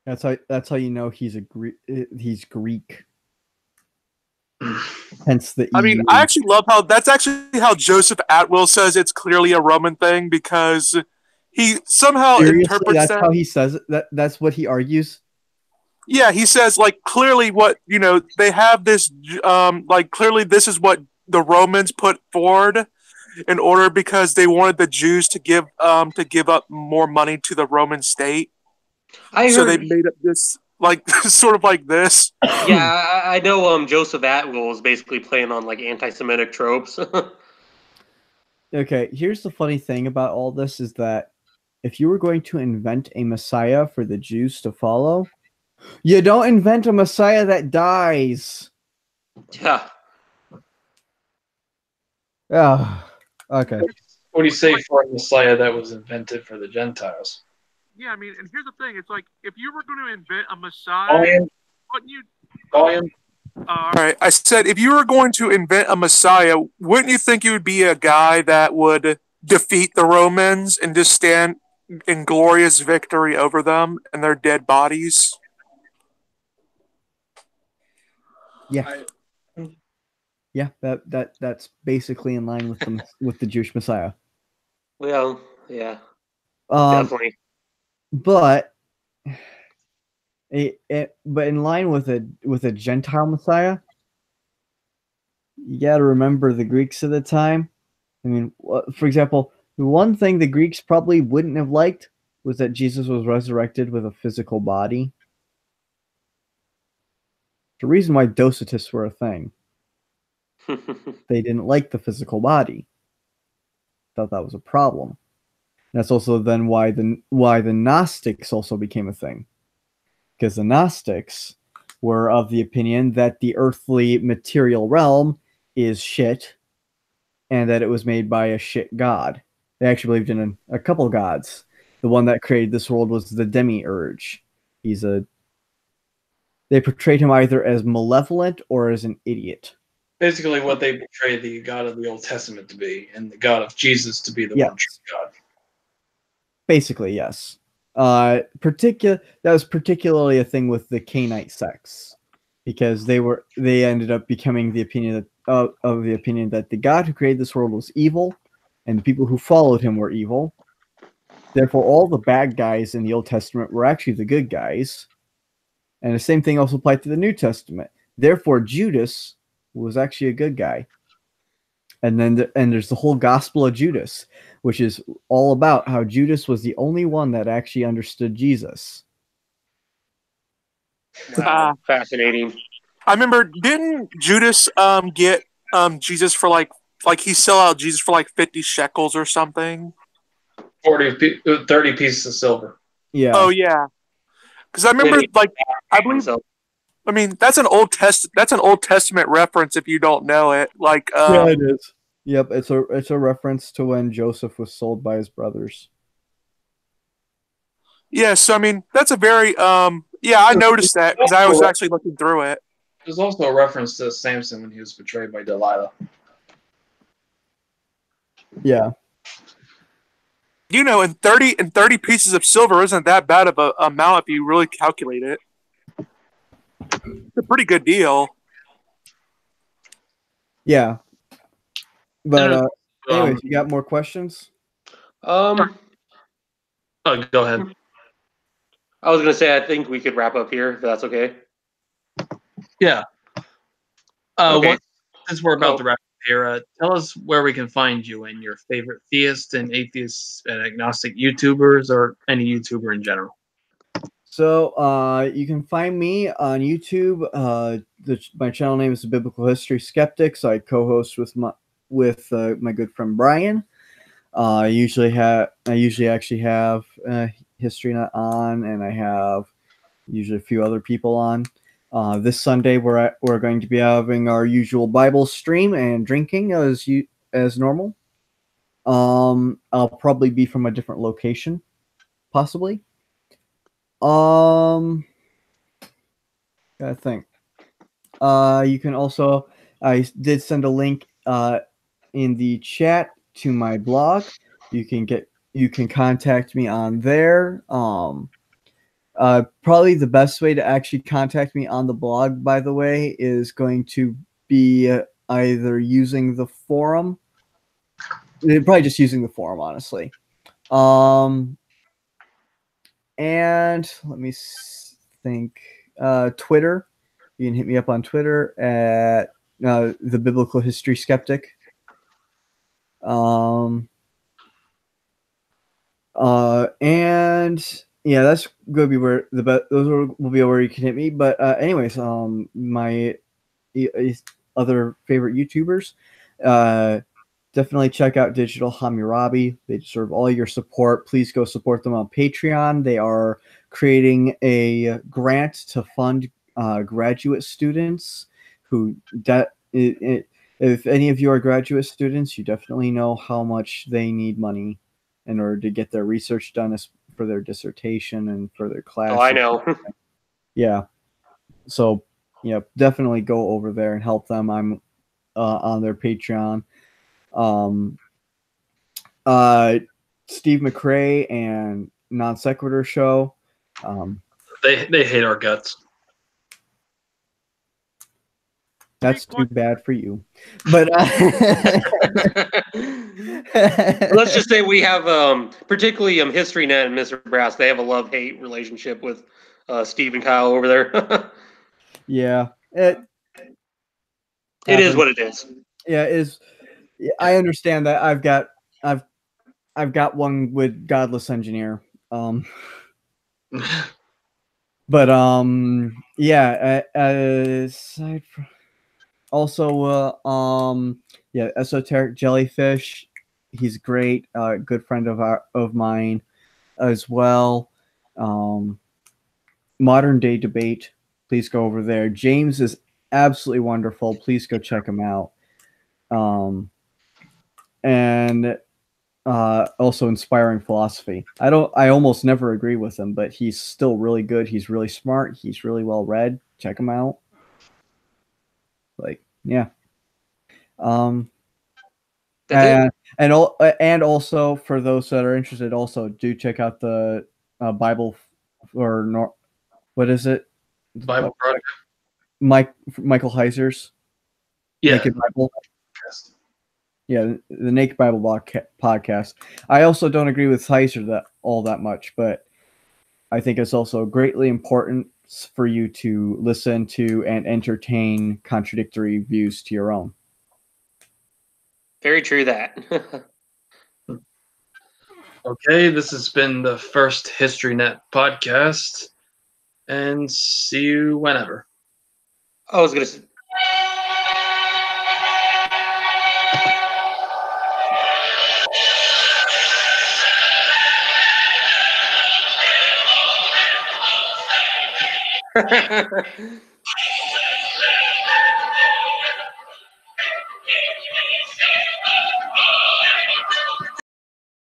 C: That's how you know he's he's Greek. Hence the EU.
D: I mean, I actually love that's actually how Joseph Atwill says it's clearly a Roman thing, because he somehow interprets
C: that's how he says it. That's what he argues.
D: Yeah, he says like clearly what they have this like clearly this is what the Romans put forward in order because they wanted the Jews to give up more money to the Roman state. So they made up this like sort of like this.
B: Yeah, I know. Joseph Atwill is basically playing on like anti-Semitic tropes.
C: Okay, here's the funny thing about all this is that if you were going to invent a Messiah for the Jews to follow, you don't invent a Messiah that dies.
B: Yeah.
C: Oh, okay.
A: What do you say for a Messiah that was invented for the Gentiles?
D: Yeah, I mean, and here's the thing: it's like if you were going to invent a Messiah, all right, I said if you were going to invent a Messiah, wouldn't you think you would be a guy that would defeat the Romans and just stand in glorious victory over them and their dead bodies?
C: Yeah. Yeah, that's basically in line with the Jewish Messiah.
B: Well, yeah, definitely.
C: But but in line with a Gentile Messiah, you got to remember the Greeks at the time. I mean, for example, the one thing the Greeks probably wouldn't have liked was that Jesus was resurrected with a physical body. The reason why Docetists were a thing. They didn't like the physical body. Thought that was a problem. And that's also then why the Gnostics also became a thing. Because the Gnostics were of the opinion that the earthly material realm is shit and that it was made by a shit god. They actually believed in a couple gods. The one that created this world was the Demiurge. They portrayed him either as malevolent or as an idiot.
A: Basically what they portray the God of the Old Testament to be, and the God of Jesus to be the one true God.
C: Basically, yes. That was particularly a thing with the Canaanite sects, because they ended up becoming the opinion of the opinion that the God who created this world was evil, and the people who followed him were evil. Therefore, all the bad guys in the Old Testament were actually the good guys, and the same thing also applied to the New Testament. Therefore, Judas was actually a good guy. And then there's the whole Gospel of Judas, which is all about how Judas was the only one that actually understood Jesus.
B: Wow, fascinating.
D: I remember, didn't Judas get Jesus for like he sell out Jesus for like 50 shekels or something?
A: 30 pieces of silver.
C: Yeah.
D: Oh yeah. Because I remember, I believe. I mean, that's an Old Testament reference if you don't know it.
C: Yeah, it is. Yep, it's a reference to when Joseph was sold by his brothers.
D: Yes, so, I mean, that's a very I noticed that because I was actually looking through it.
A: There's also a reference to Samson when he was betrayed by Delilah.
C: Yeah.
D: And 30 pieces of silver isn't that bad of a amount if you really calculate it. It's a pretty good deal.
C: Yeah. But anyways, you got more questions?
A: Go ahead.
B: I was gonna say I think we could wrap up here if that's okay.
A: Yeah.
B: Okay.
A: Since we're about to wrap up here, tell us where we can find you and your favorite theist and atheist and agnostic YouTubers, or any YouTuber in general.
C: So you can find me on YouTube. My channel name is the Biblical History Skeptics. I co-host with my good friend Brian. I usually actually have History Nut on, and I have usually a few other people on. This Sunday we're going to be having our usual Bible stream and drinking as normal. I'll probably be from a different location, possibly. Gotta think. You can also, I did send a link in the chat to my blog. You can contact me on there. Probably the best way to actually contact me on the blog, by the way, is going to be either using the forum. Probably just using the forum, honestly. And let me think. Twitter. You can hit me up on Twitter at the Biblical History Skeptic. And yeah, that's gonna be where those will be where you can hit me. But anyways, my other favorite YouTubers, definitely check out Digital Hammurabi. They deserve all your support. Please go support them on Patreon. They are creating a grant to fund graduate students who if any of you are graduate students, you definitely know how much they need money in order to get their research done for their dissertation and for their class.
B: Oh, I know.
C: Yeah. So, definitely go over there and help them. I'm on their Patreon. Steve McRae and Non Sequitur Show.
A: They hate our guts.
C: That's too bad for you. But
B: let's just say we have, particularly HistoryNet and Mr. Brass, they have a love-hate relationship with Steve and Kyle over there.
C: Yeah.
B: It is what it is.
C: Yeah, it is. I understand that. I've got one with Godless Engineer. But yeah, aside from also yeah, Esoteric Jellyfish, he's great, good friend of mine as well. Modern Day Debate, please go over there. James is absolutely wonderful. Please go check him out. And also Inspiring Philosophy. I almost never agree with him, but he's still really good. He's really smart. He's really well read. Check him out. Yeah. And also for those that are interested, also do check out the Bible what is it?
A: Bible Project.
C: Michael Heiser's Naked Bible. Yeah, the Naked Bible podcast. I also don't agree with Heiser all that much, but I think it's also greatly important for you to listen to and entertain contradictory views to your own.
B: Very true that.
A: Okay, this has been the first HistoryNet podcast, and see you whenever.
B: I was going to say.